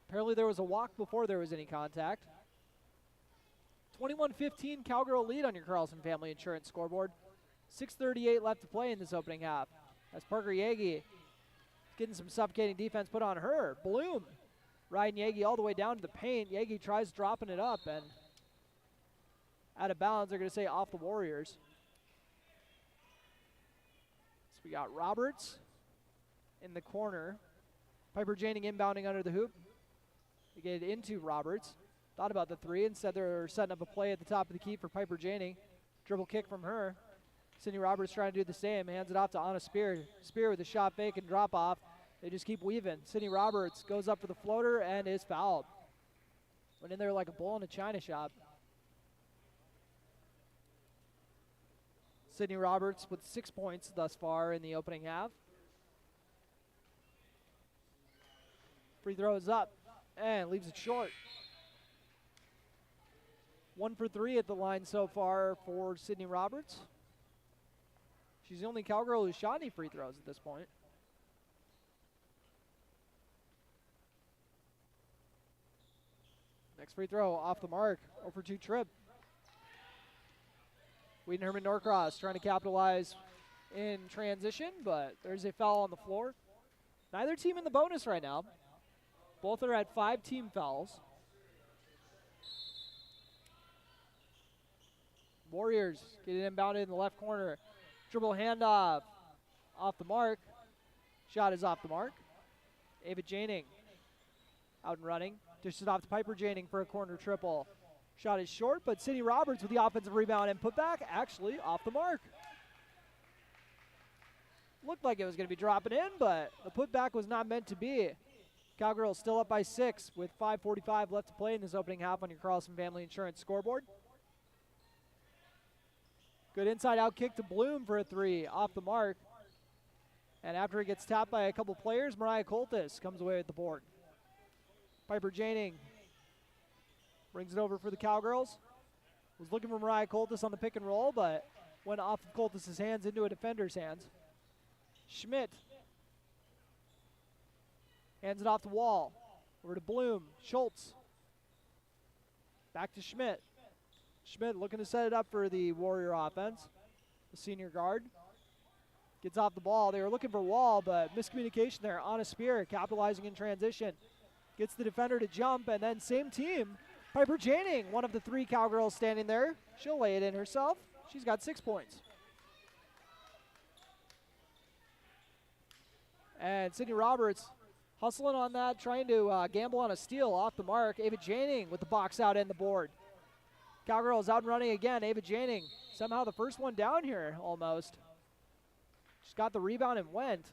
apparently there was a walk before there was any contact. 21-15 Cowgirl lead on your Carlson Family Insurance scoreboard. 6:38 left to play in this opening half. As Parker Yagi getting some suffocating defense put on her. Bloom riding Yagi all the way down to the paint. Yagi tries dropping it up, and out of bounds. They're going to say off the Warriors. So we got Roberts in the corner. Piper Janning inbounding under the hoop. They get it into Roberts. Thought about the three. Instead, they're setting up a play at the top of the key for Piper Janey. Dribble kick from her. Sydney Roberts trying to do the same. Hands it off to Anna Spear. Spear with a shot fake and drop off. They just keep weaving. Sydney Roberts goes up for the floater and is fouled. Went in there like a bull in a china shop. Sydney Roberts with 6 points thus far in the opening half. Free throw is up and leaves it short. 1 for 3 at the line so far for Sydney Roberts. She's the only Cowgirl who's shot any free throws at this point. Next free throw off the mark. 0 for 2 trip. Wheaton Herman-Norcross trying to capitalize in transition, but there's a foul on the floor. Neither team in the bonus right now. Both are at 5 team fouls. Warriors get it inbounded in the left corner. Dribble handoff off the mark. Shot is off the mark. Ava Janing out and running. Dishes it off to Piper Janing for a corner triple. Shot is short, but Sydney Roberts with the offensive rebound and putback actually off the mark. Looked like it was going to be dropping in, but the putback was not meant to be. Cowgirls still up by 6 with 5:45 left to play in this opening half on your Carlson Family Insurance scoreboard. Good inside-out kick to Bloom for a 3, off the mark. And after it gets tapped by a couple players, Mariah Coltis comes away with the board. Piper Janing brings it over for the Cowgirls. Was looking for Mariah Coltis on the pick and roll, but went off of Coltis' hands into a defender's hands. Schmidt hands it off to Wall. Over to Bloom. Schultz. Back to Schmidt. Schmidt looking to set it up for the Warrior offense. The senior guard gets off the ball. They were looking for Wall, but miscommunication there. Anna Spear capitalizing in transition. Gets the defender to jump, and then same team. Piper Janing, one of the 3 Cowgirls standing there. She'll lay it in herself. She's got 6 points. And Sydney Roberts hustling on that, trying to gamble on a steal off the mark. Ava Janing with the box out and the board. Cowgirls out and running again. Ava Janing, somehow the first one down here almost. Just got the rebound and went.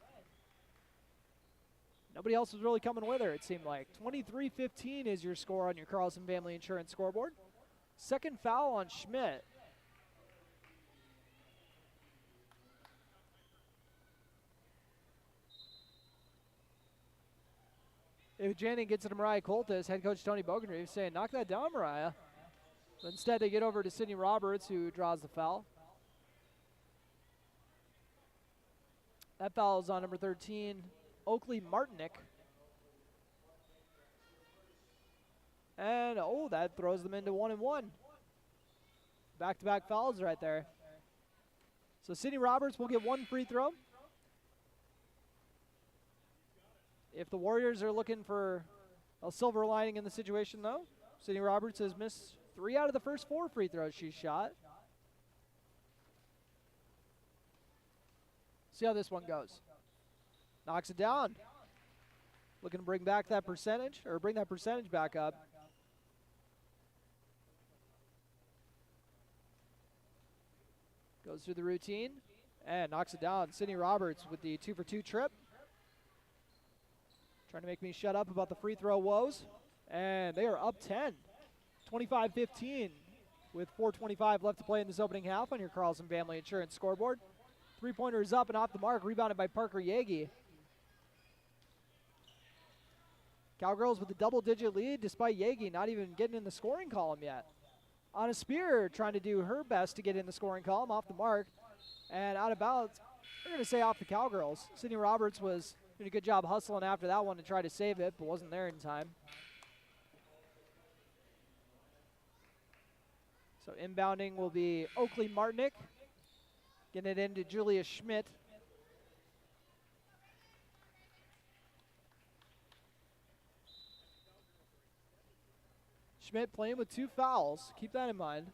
Nobody else was really coming with her, it seemed like. 23-15 is your score on your Carlson Family Insurance scoreboard. Second foul on Schmidt. If Janing gets it to Mariah Coltis, head coach Tony Bogenreeves saying, knock that down, Mariah. But instead, they get over to Sydney Roberts, who draws the foul. That foul is on number 13, Oakley Martinick. And, oh, that throws them into 1-1. Back-to-back fouls right there. So Sydney Roberts will get 1 free throw. If the Warriors are looking for a silver lining in the situation, though, Sydney Roberts has missed 3 out of the first 4 free throws she's shot. See how this one goes. Knocks it down. Looking to bring back that percentage, or bring that percentage back up. Goes through the routine and knocks it down. Sydney Roberts with the 2 for 2 trip. Trying to make me shut up about the free throw woes. And they are up 10. 25-15 with 4:25 left to play in this opening half on your Carlson Family Insurance scoreboard. 3-pointer is up and off the mark, rebounded by Parker Yagi. Cowgirls with a double-digit lead despite Yagi not even getting in the scoring column yet. Anna Spear trying to do her best to get in the scoring column, off the mark. And out of bounds, we're going to say off the Cowgirls. Sydney Roberts was doing a good job hustling after that one to try to save it, but wasn't there in time. So inbounding will be Oakley Martinick. Getting it into Julia Schmidt. Schmidt playing with 2 fouls. Keep that in mind.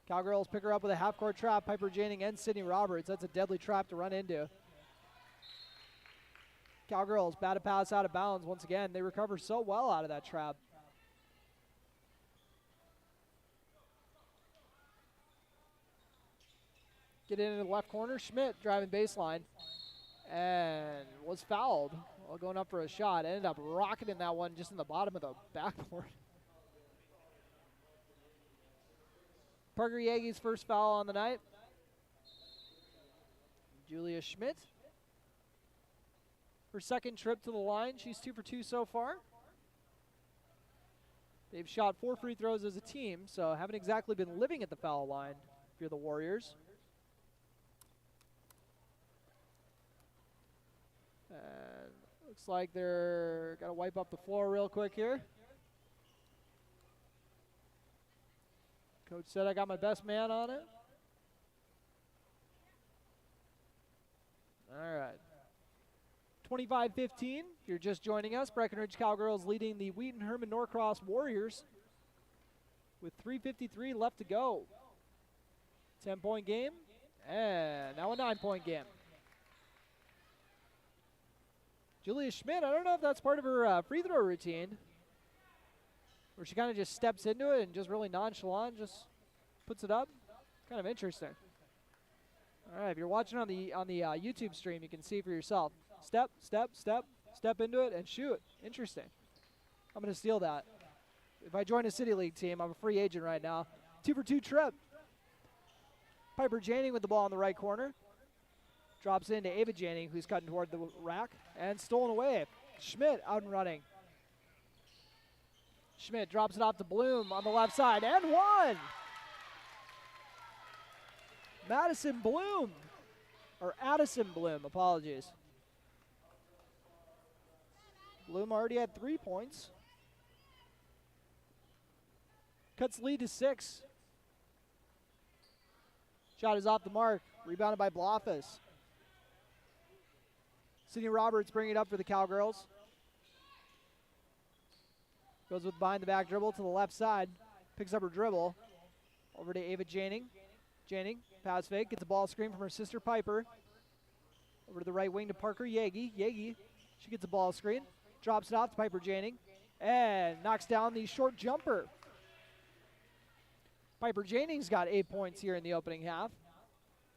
Cowgirls pick her up with a half-court trap. Piper Janing and Sydney Roberts. That's a deadly trap to run into. Cowgirls bat a pass out of bounds once again. They recover so well out of that trap. Get it into the left corner. Schmidt driving baseline and was fouled while going up for a shot. Ended up rocketing that one just in the bottom of the backboard. Parker Yeage's first foul on the night. Julia Schmidt. Her second trip to the line. She's 2 for 2 so far. They've shot 4 free throws as a team, so haven't exactly been living at the foul line if you're the Warriors. And looks like they're got to wipe up the floor real quick here. Coach said I got my best man on it. All right. 25-15, if you're just joining us, Breckenridge Cowgirls leading the Wheaton Herman-Norcross Warriors with 3:53 left to go. 10-point game, and now a 9-point game. Julia Schmidt, I don't know if that's part of her free throw routine, where she kind of just steps into it and just really nonchalant, just puts it up. Kind of interesting. All right, if you're watching on the YouTube stream, you can see for yourself. Step, step, step, step into it and shoot. Interesting. I'm going to steal that. If I join a City League team, I'm a free agent right now. 2 for 2 trip. Piper Janning with the ball in the right corner. Drops into Ava Janning, who's cutting toward the rack, and stolen away. Schmidt out and running. Schmidt drops it off to Bloom on the left side, and one! Madison Bloom, or Addison Bloom, apologies. Bloom already had 3 points. Cuts lead to 6. Shot is off the mark, rebounded by Blofis. Sydney Roberts bringing it up for the Cowgirls. Goes with behind the back dribble to the left side. Picks up her dribble. Over to Ava Janning. Janning, pass fake, gets a ball screen from her sister Piper. Over to the right wing to Parker Yeagy. Yeagy, she gets a ball screen. Drops it off to Piper Janning. And knocks down the short jumper. Piper Janning's got 8 points here in the opening half.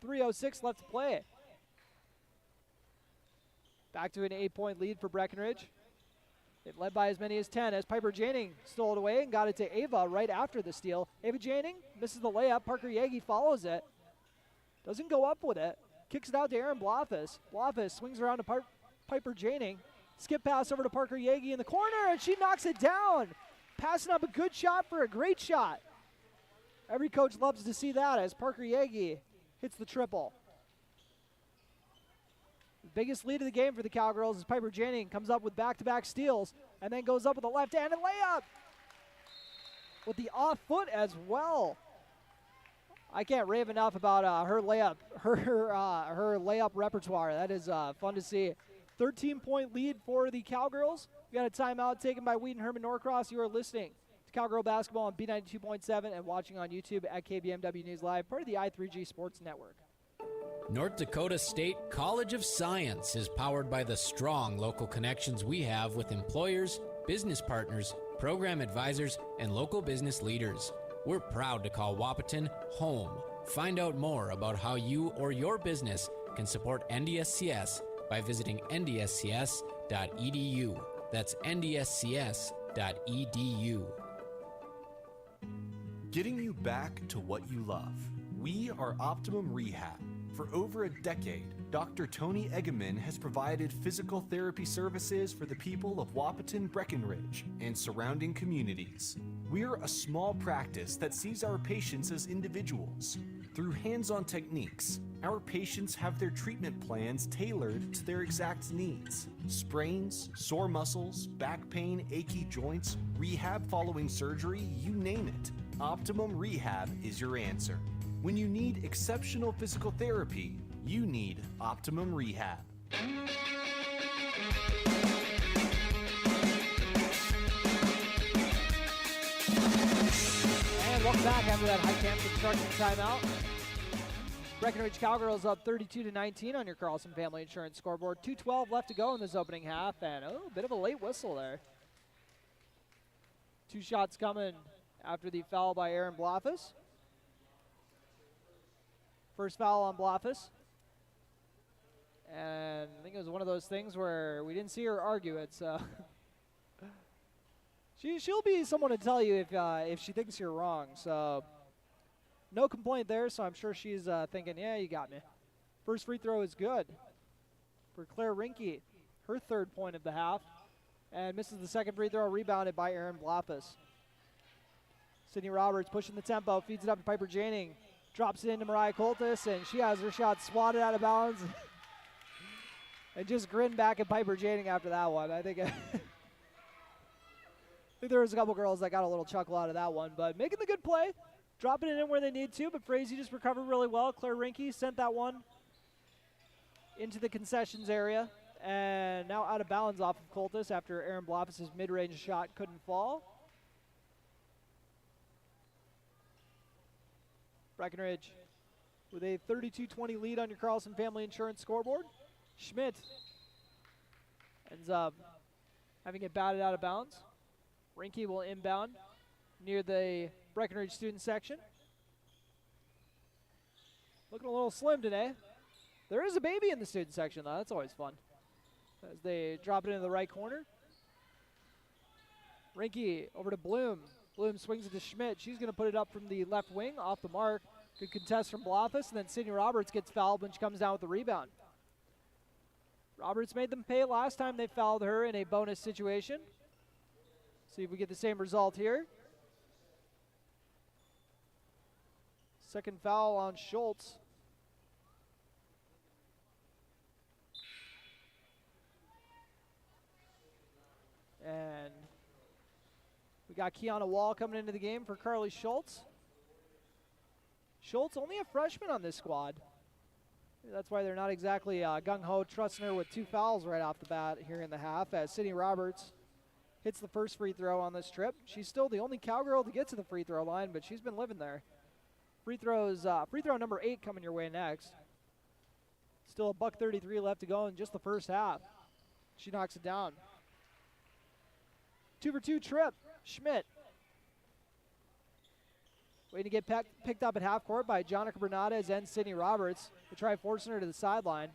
3:06 left to play. Back to an 8-point lead for Breckenridge. They've led by as many as 10 as Piper Janning stole it away and got it to Ava right after the steal. Ava Janning misses the layup. Parker Yeagy follows it. Doesn't go up with it. Kicks it out to Aaron Blofis. Blofis swings around to Piper Janning. Skip pass over to Parker Yeagy in the corner, and she knocks it down. Passing up a good shot for a great shot. Every coach loves to see that as Parker Yeagy hits the triple. The biggest lead of the game for the Cowgirls is Piper Janning comes up with back-to-back steals and then goes up with a left-handed layup with the off foot as well. I can't rave enough about her layup, her layup repertoire. That is fun to see. 13-point lead for the Cowgirls. We got a timeout taken by Wheaton Herman-Norcross. You are listening to Cowgirl Basketball on B92.7 and watching on YouTube at KBMW News Live, part of the i3G Sports Network. North Dakota State College of Science is powered by the strong local connections we have with employers, business partners, program advisors, and local business leaders. We're proud to call Wahpeton home. Find out more about how you or your business can support NDSCS by visiting ndscs.edu. That's ndscs.edu. Getting you back to what you love. We are Optimum Rehab. For over a decade, Dr. Tony Egeman has provided physical therapy services for the people of Wahpeton, Breckenridge, and surrounding communities. We're a small practice that sees our patients as individuals. Through hands-on techniques, our patients have their treatment plans tailored to their exact needs. Sprains, sore muscles, back pain, achy joints, rehab following surgery, you name it. Optimum Rehab is your answer. When you need exceptional physical therapy, you need Optimum Rehab. And welcome back after that high camp construction timeout. Breckenridge Cowgirls up 32-19 on your Carlson Family Insurance scoreboard. 2:12 left to go in this opening half, and a bit of a late whistle there. 2 shots coming after the foul by Aaron Blofis. First foul on Blofis. And I think it was one of those things where we didn't see her argue it, so she'll be someone to tell you if she thinks you're wrong. So no complaint there, so I'm sure she's thinking, yeah, you got me. First free throw is good for Claire Rinke, her 3rd point of the half, and misses the 2nd free throw, rebounded by Aaron Blofis. Sydney Roberts pushing the tempo, feeds it up to Piper Janing, drops it into Mariah Coltis, and she has her shot swatted out of bounds. And just grinned back at Piper Janing after that one. I think there was a couple girls that got a little chuckle out of that one, but making the good play, dropping it in where they need to, but Frazee just recovered really well. Claire Rinke sent that one into the concessions area, and now out of bounds off of Coltis after Aaron Blofis' mid-range shot couldn't fall. Breckenridge with a 32-20 lead on your Carlson Family Insurance scoreboard. Schmidt ends up having it batted out of bounds. Rinke will inbound near the Breckenridge student section. Looking a little slim today. There is a baby in the student section, though. That's always fun. As they drop it into the right corner. Rinke over to Bloom. Bloom swings it to Schmidt. She's going to put it up from the left wing, off the mark. Good contest from Blofis, and then Sydney Roberts gets fouled when she comes down with the rebound. Roberts made them pay last time they fouled her in a bonus situation. See if we get the same result here. Second foul on Schultz. And we got Kiana Wall coming into the game for Carly Schultz. Schultz, only a freshman on this squad. That's why they're not exactly gung-ho trusting her with 2 fouls right off the bat here in the half, as Sydney Roberts hits the first free throw on this trip. She's still the only Cowgirl to get to the free throw line, but she's been living there. Free throw number 8 coming your way next. Still $1:33 left to go in just the first half. She knocks it down. 2-for-2 trip, Schmidt. Waiting to get picked up at half court by Jonica Bernades and Sydney Roberts to try forcing her to the sideline.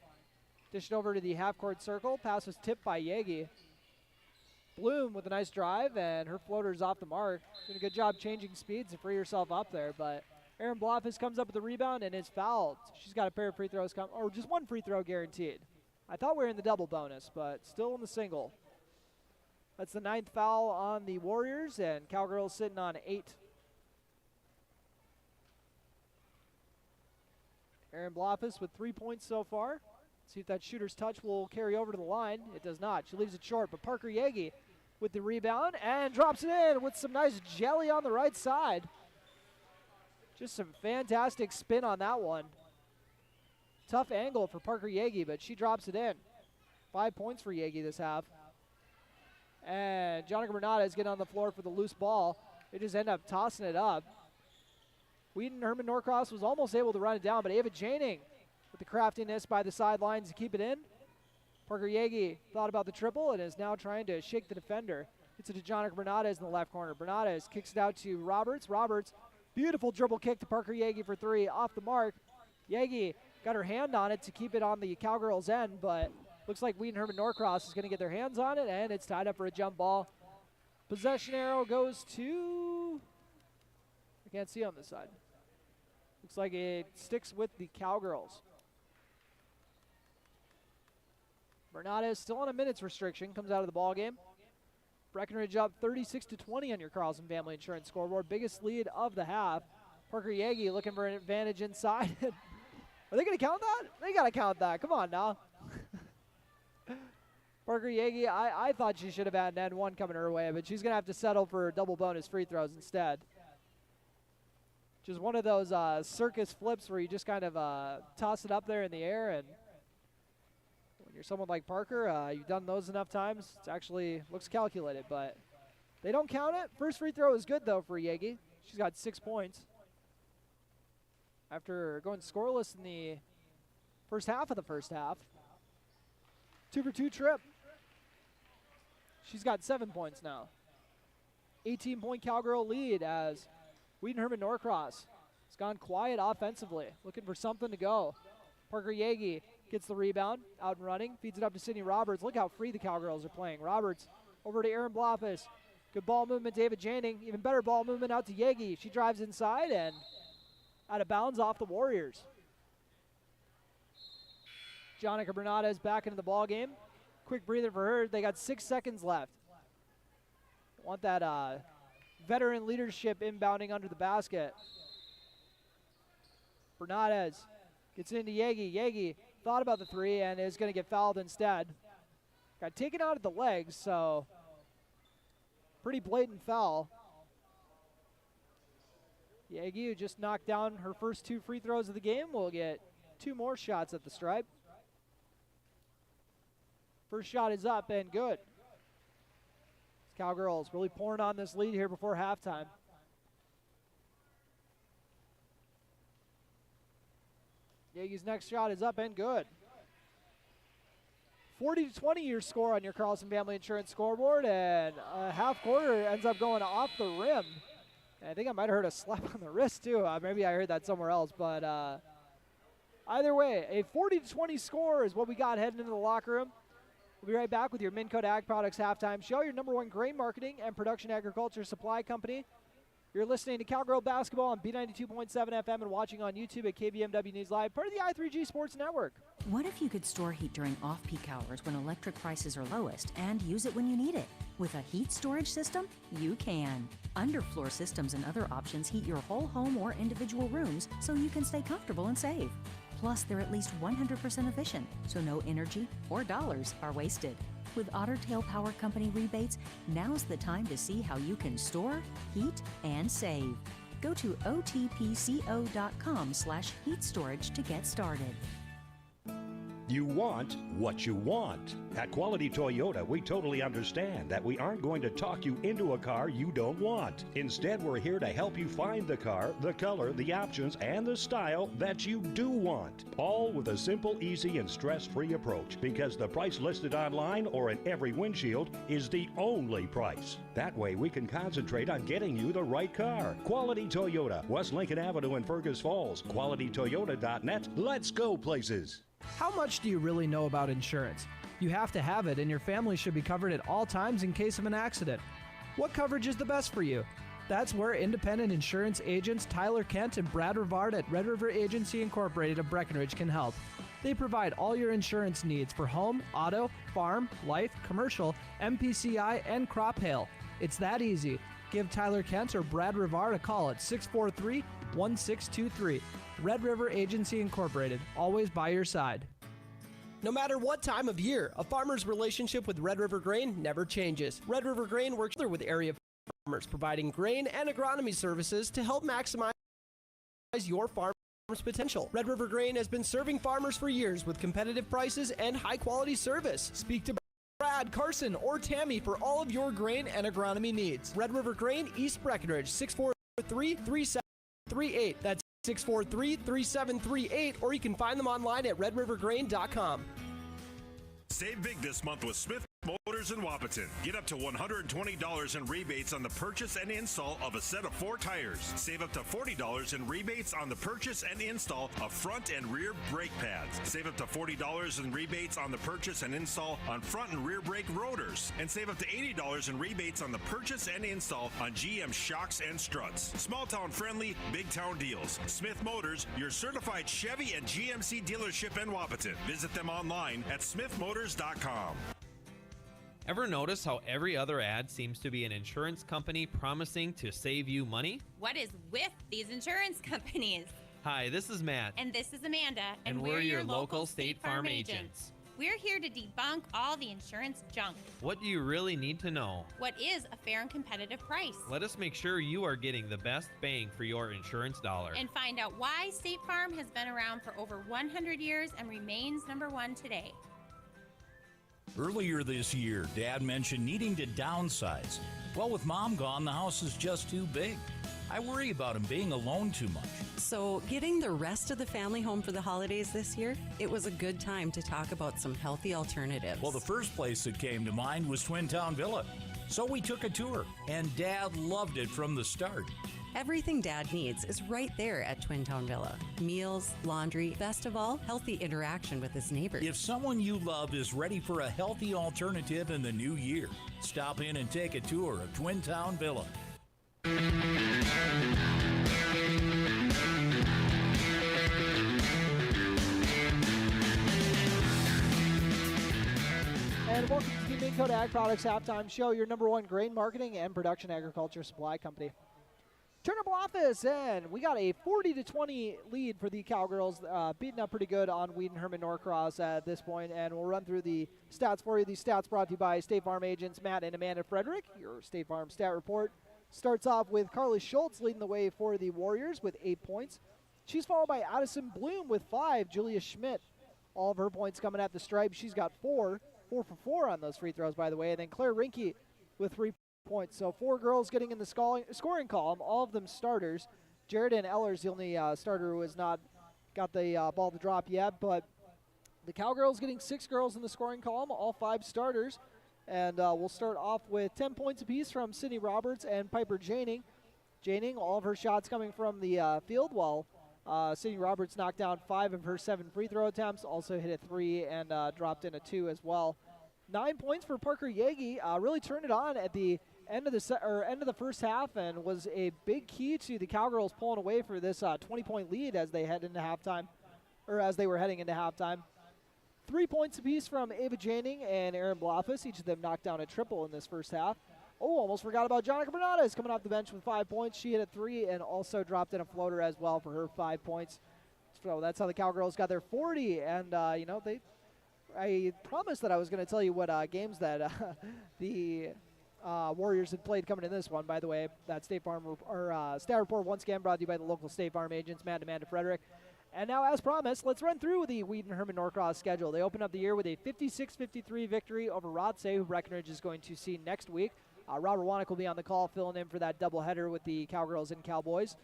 Dished over to the half court circle. Pass was tipped by Yagi. Bloom with a nice drive, and her floater's off the mark. Doing a good job changing speeds to free herself up there, but Aaron Blofis comes up with the rebound and is fouled. She's got a pair of free throws or just 1 free throw guaranteed. I thought we were in the double bonus, but still in the single. That's the 9th foul on the Warriors, and Cowgirls sitting on 8. Aaron Blofis with 3 points so far. See if that shooter's touch will carry over to the line. It does not. She leaves it short, but Parker Yagi with the rebound and drops it in with some nice jelly on the right side. Just some fantastic spin on that one. Tough angle for Parker Yagi, but she drops it in. 5 points for Yagi this half. And Jonica Bernades getting on the floor for the loose ball. They just end up tossing it up. Wheaton, Herman-Norcross was almost able to run it down, but Ava Janing with the craftiness by the sidelines to keep it in. Parker Yagi thought about the triple and is now trying to shake the defender. Gets it to Jonica Bernades in the left corner. Bernades kicks it out to Roberts. Roberts, beautiful dribble kick to Parker Yagi for 3, off the mark. Yagi got her hand on it to keep it on the Cowgirls' end, but looks like Wheaton Herman-Norcross is going to get their hands on it, and it's tied up for a jump ball. Possession arrow goes to, I can't see on this side. Looks like it sticks with the Cowgirls. Bernades still on a minutes restriction, comes out of the ball game. Breckenridge up 36-20 on your Carlson Family Insurance scoreboard. Biggest lead of the half. Parker Yagi looking for an advantage inside. Are they going to count that? They got to count that. Come on now. Parker Yagi, I thought she should have had an N1 coming her way, but she's going to have to settle for double bonus free throws instead. Just one of those circus flips where you just kind of toss it up there in the air, and when you're someone like Parker, you've done those enough times, it actually looks calculated, but they don't count it. First free throw is good, though, for Yagi. She's got 6 points. after going scoreless in the first half of the first half. 2-for-2 trip. She's got 7 points now. 18-point Cowgirl lead as Wheaton Herman-Norcross has gone quiet offensively, looking for something to go. Parker Yagi gets the rebound, out and running, feeds it up to Sydney Roberts. Look how free the Cowgirls are playing. Roberts over to Aaron Blofis. Good ball movement, David Janning. Even better ball movement out to Yagi. She drives inside and out of bounds off the Warriors. Jonica Bernardes back into the ball game. Quick breather for her. They got 6 seconds left. Want that veteran leadership inbounding under the basket. Bernardes gets into Yagi. Yagi thought about the three and is going to get fouled instead. Got taken out of the legs, so pretty blatant foul. Yagi, who just knocked down her first 2 free throws of the game, will get 2 more shots at the stripe. First shot is up and good. Cowgirls really pouring on this lead here before halftime. Yagi's next shot is up and good. 40-20 your score on your Carlson Family Insurance scoreboard, and a half quarter ends up going off the rim. And I think I might have heard a slap on the wrist too. Maybe I heard that somewhere else, but either way, a 40-20 score is what we got heading into the locker room. We'll be right back with your Minn Kota Ag Products halftime show, your #1 grain marketing and production agriculture supply company. You're listening to Cowgirl Basketball on B92.7 FM and watching on YouTube at KBMW News Live, part of the I3G Sports Network. What if you could store heat during off-peak hours when electric prices are lowest and use it when you need it? With a heat storage system, you can. Underfloor systems and other options heat your whole home or individual rooms so you can stay comfortable and save. Plus, they're at least 100% efficient, so no energy or dollars are wasted. With Otter Tail Power Company rebates, now's the time to see how you can store, heat, and save. Go to otpco.com/heat storage to get started. You want what you want. At Quality Toyota, we totally understand that we aren't going to talk you into a car you don't want. Instead, we're here to help you find the car, the color, the options, and the style that you do want. All with a simple, easy, and stress-free approach, because the price listed online or in every windshield is the only price. That way, we can concentrate on getting you the right car. Quality Toyota, West Lincoln Avenue in Fergus Falls. QualityToyota.net. Let's go places. How much do you really know about insurance? You have to have it, and your family should be covered at all times in case of an accident. What coverage is the best for you? That's where independent insurance agents Tyler Kent and Brad Rivard at Red River Agency Incorporated of Breckenridge can help. They provide all your insurance needs for home, auto, farm, life, commercial, MPCI, and crop hail. It's that easy. Give Tyler Kent or Brad Rivard a call at 643-1623. Red River Agency Incorporated, always by your side. No matter what time of year, a farmer's relationship with Red River Grain never changes. Red River Grain works with area farmers, providing grain and agronomy services to help maximize your farm's potential. Red River Grain has been serving farmers for years with competitive prices and high-quality service. Speak to Brad, Carson, or Tammy for all of your grain and agronomy needs. Red River Grain, East Breckenridge, 643-3738. That's 643-3738, or you can find them online at redrivergrain.com. Save big this month with Smith Motors in Wahpeton. Get up to $120 in rebates on the purchase and install of a set of 4 tires. Save up to $40 in rebates on the purchase and install of front and rear brake pads. Save up to $40 in rebates on the purchase and install on front and rear brake rotors. And save up to $80 in rebates on the purchase and install on GM shocks and struts. Small town friendly, big town deals. Smith Motors, your certified Chevy and GMC dealership in Wahpeton. Visit them online at smithmotors.com. Ever notice how every other ad seems to be an insurance company promising to save you money? What is with these insurance companies? Hi, this is Matt. And this is Amanda. And we're your local State Farm agents. We're here to debunk all the insurance junk. What do you really need to know? What is a fair and competitive price? Let us make sure you are getting the best bang for your insurance dollar. And find out why State Farm has been around for over 100 years and remains #1 today. Earlier this year, Dad mentioned needing to downsize. Well, with Mom gone, the house is just too big. I worry about him being alone too much. So, getting the rest of the family home for the holidays this year, it was a good time to talk about some healthy alternatives. Well, the first place that came to mind was Twin Town Villa. So we took a tour, and Dad loved it from the start. Everything Dad needs is right there at Twin Town Villa. Meals, laundry, best of all, healthy interaction with his neighbors. If someone you love is ready for a healthy alternative in the new year, stop in and take a tour of Twin Town Villa. And welcome to the Minn Kota Ag Products Halftime Show, your number one grain marketing and production agriculture supply company. Turnable office, and we got a 40-20 lead for the Cowgirls, beating up pretty good on Wheaton Herman-Norcross at this point, and we'll run through the stats for you. These stats brought to you by State Farm agents Matt and Amanda Frederick. Your State Farm stat report starts off with Carly Schultz leading the way for the Warriors with 8 points. She's followed by Addison Bloom with 5. Julia Schmidt, all of her points coming at the stripe. She's got 4 for 4 on those free throws, by the way. And then Claire Rinke with 3 points. So 4 girls getting in the scoring column, all of them starters. Jaredyn Eller's the only starter who has not got the ball to drop yet. But the Cowgirls getting 6 girls in the scoring column, all 5 starters. And we'll start off with 10 points apiece from Sydney Roberts and Piper Janing. Janing, all of her shots coming from the field, while Sydney Roberts knocked down 5 of her 7 free throw attempts, also hit a 3 and dropped in a 2 as well. 9 points for Parker Yagi. Really turned it on at the end of the first half, and was a big key to the Cowgirls pulling away for this 20-point lead as they head into halftime, or as they were heading into halftime. 3 points apiece from Ava Janing and Erin Blofus. Each of them knocked down a triple in this first half. Oh, almost forgot about Jonica Bernades coming off the bench with 5 points. She hit a 3 and also dropped in a floater as well for her 5 points. So that's how the Cowgirls got their 40. And, I promised that I was going to tell you what games that the Warriors had played coming in this one. By the way, that State Farm stat report once again brought to you by the local State Farm agents, Matt and Amanda Frederick. And now, as promised, let's run through the Wheaton Herman-Norcross schedule. They open up the year with a 56-53 victory over Rothsay, who Breckenridge is going to see next week. Robert Wanek will be on the call, filling in for that doubleheader with the Cowgirls and Cowboys.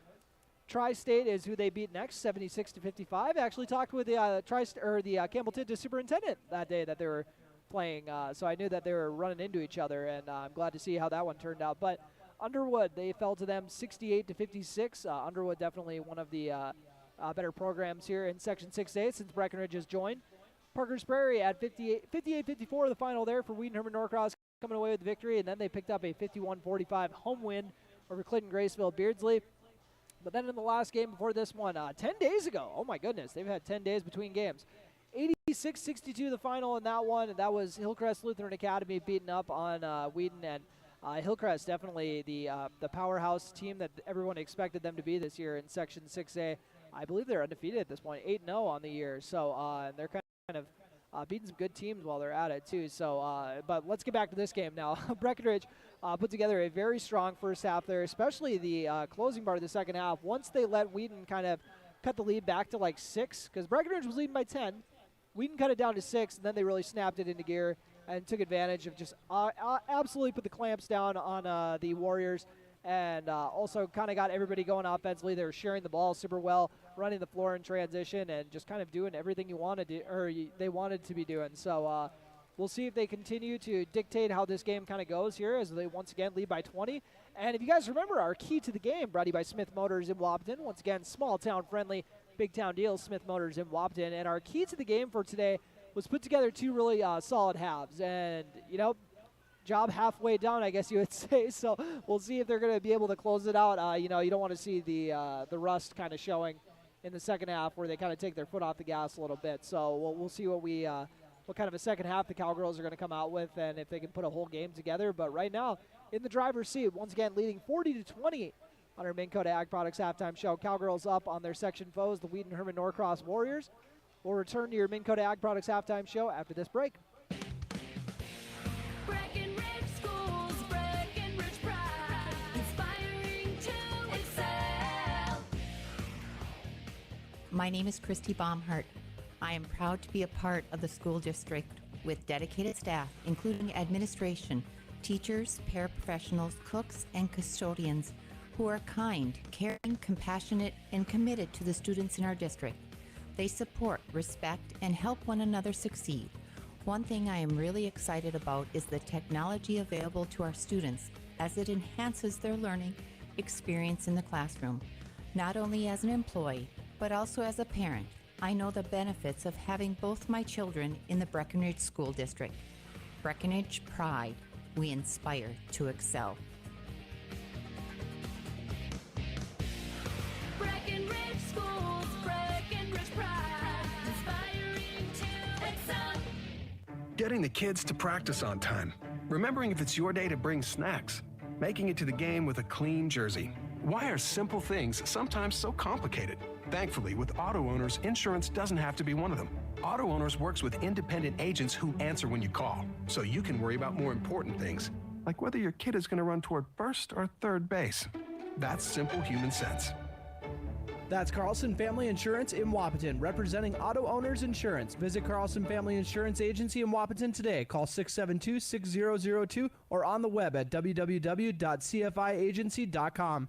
Tri-State is who they beat next, 76-55. I actually talked with the Campbell Tinta superintendent that day that they were playing, so I knew that they were running into each other, and I'm glad to see how that one turned out. But Underwood, they fell to them 68-56. Underwood definitely one of the better programs here in Section 6A since Breckenridge has joined. Parker's Prairie at 58-54, the final there for Wheaton Herman-Norcross, coming away with the victory, and then they picked up a 51-45 home win over Clinton Graceville Beardsley. But then in the last game before this one, 10 days ago, oh my goodness, they've had 10 days between games. 86-62 the final in that one, and that was Hillcrest Lutheran Academy beating up on Wheaton, and Hillcrest definitely the powerhouse team that everyone expected them to be this year in Section 6A. I believe they're undefeated at this point, 8-0 on the year, so they're kind of beating some good teams while they're at it too. So, but let's get back to this game now. Breckenridge put together a very strong first half there, especially the closing part of the second half. Once they let Wheaton kind of cut the lead back to like 6, because Breckenridge was leading by 10. Wheaton cut it down to 6, and then they really snapped it into gear and took advantage of just absolutely put the clamps down on the Warriors, and also kind of got everybody going offensively. They were sharing the ball super well, running the floor in transition, and just kind of doing everything you wanted to, or they wanted to be doing. So we'll see if they continue to dictate how this game kind of goes here as they once again lead by 20. And if you guys remember, our key to the game brought to you by Smith Motors in Wahpeton. Once again, small town friendly, big town deals, Smith Motors in Wahpeton. And our key to the game for today was put together 2 really solid halves. And, job halfway done, I guess you would say. So we'll see if they're going to be able to close it out. You don't want to see the rust kind of showing in the second half where they kind of take their foot off the gas a little bit. So we'll see what kind of a second half the Cowgirls are going to come out with, and if they can put a whole game together. But right now, in the driver's seat, once again leading 40-20 on our Minn Kota Ag Products halftime show. Cowgirls up on their section foes, the Wheaton Herman-Norcross Warriors. We'll return to your Minn Kota Ag Products halftime show after this break. Breckenridge Schools, Breckenridge Pride, inspiring to excel. My name is Christy Baumhart. I am proud to be a part of the school district with dedicated staff, including administration, teachers, paraprofessionals, cooks, and custodians who are kind, caring, compassionate, and committed to the students in our district. They support, respect, and help one another succeed. One thing I am really excited about is the technology available to our students as it enhances their learning experience in the classroom. Not only as an employee, but also as a parent, I know the benefits of having both my children in the Breckenridge School District. Breckenridge Pride. We inspire to excel. Breckenridge Schools, Breckenridge Pride, inspiring to excel. Getting the kids to practice on time. Remembering if it's your day to bring snacks. Making it to the game with a clean jersey. Why are simple things sometimes so complicated? Thankfully, with auto owners, insurance doesn't have to be one of them. Auto Owners works with independent agents who answer when you call, so you can worry about more important things, like whether your kid is going to run toward first or third base. That's simple human sense. That's Carlson Family Insurance in Wahpeton, representing Auto Owners Insurance. Visit Carlson Family Insurance Agency in Wahpeton today. Call 672-6002 or on the web at www.cfiagency.com.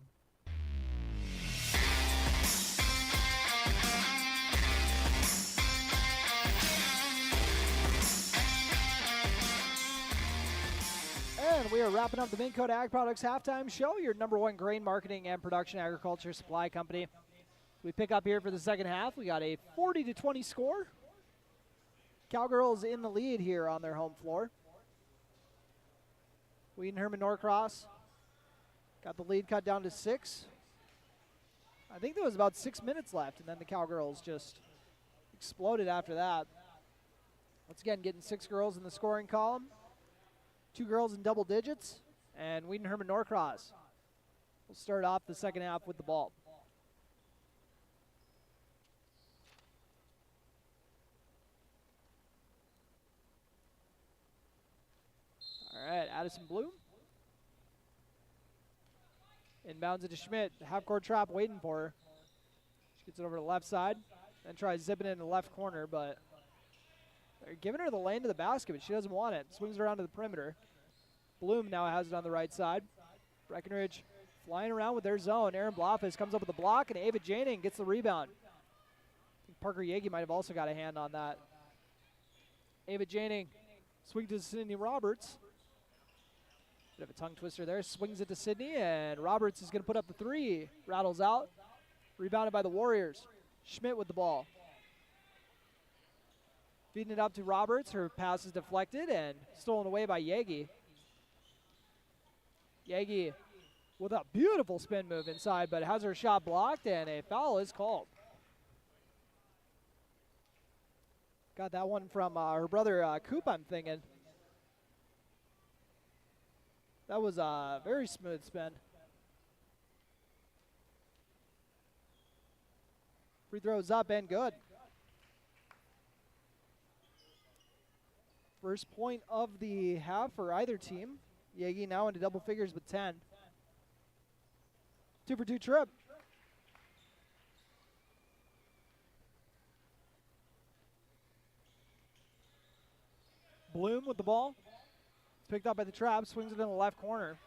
And we are wrapping up the Minn Kota Ag Products halftime show, your #1 grain marketing and production agriculture supply company. We pick up here for the second half. We got a 40-20 score. Cowgirls in the lead here on their home floor. Wheaton Herman-Norcross got the lead cut down to 6. I think there was about 6 minutes left, and then the Cowgirls just exploded after that. Once again, getting 6 girls in the scoring column. 2 girls in double digits, and Wheaton Herman-Norcross will start off the second half with the ball. All right, Addison Bloom. Inbounds it to Schmidt. Half-court trap waiting for her. She gets it over to the left side, then tries zipping it in the left corner, but they're giving her the lane to the basket, but she doesn't want it. Swings around to the perimeter. Bloom now has it on the right side. Breckenridge flying around with their zone. Aaron Blofis comes up with the block, and Ava Janing gets the rebound. I think Parker Yagi might have also got a hand on that. Ava Janing swings to Sydney Roberts. Bit of a tongue twister there. Swings it to Sydney, and Roberts is going to put up the 3. Rattles out. Rebounded by the Warriors. Schmidt with the ball. Feeding it up to Roberts. Her pass is deflected and stolen away by Yagi. Yagi with a beautiful spin move inside, but has her shot blocked, and a foul is called. Got that one from her brother Coop, I'm thinking. That was a very smooth spin. Free throws up and good. First point of the half for either team. Yagi now into double figures with 10. 2-for-2 trip. Bloom with the ball. It's picked up by the trap, swings it in the left corner.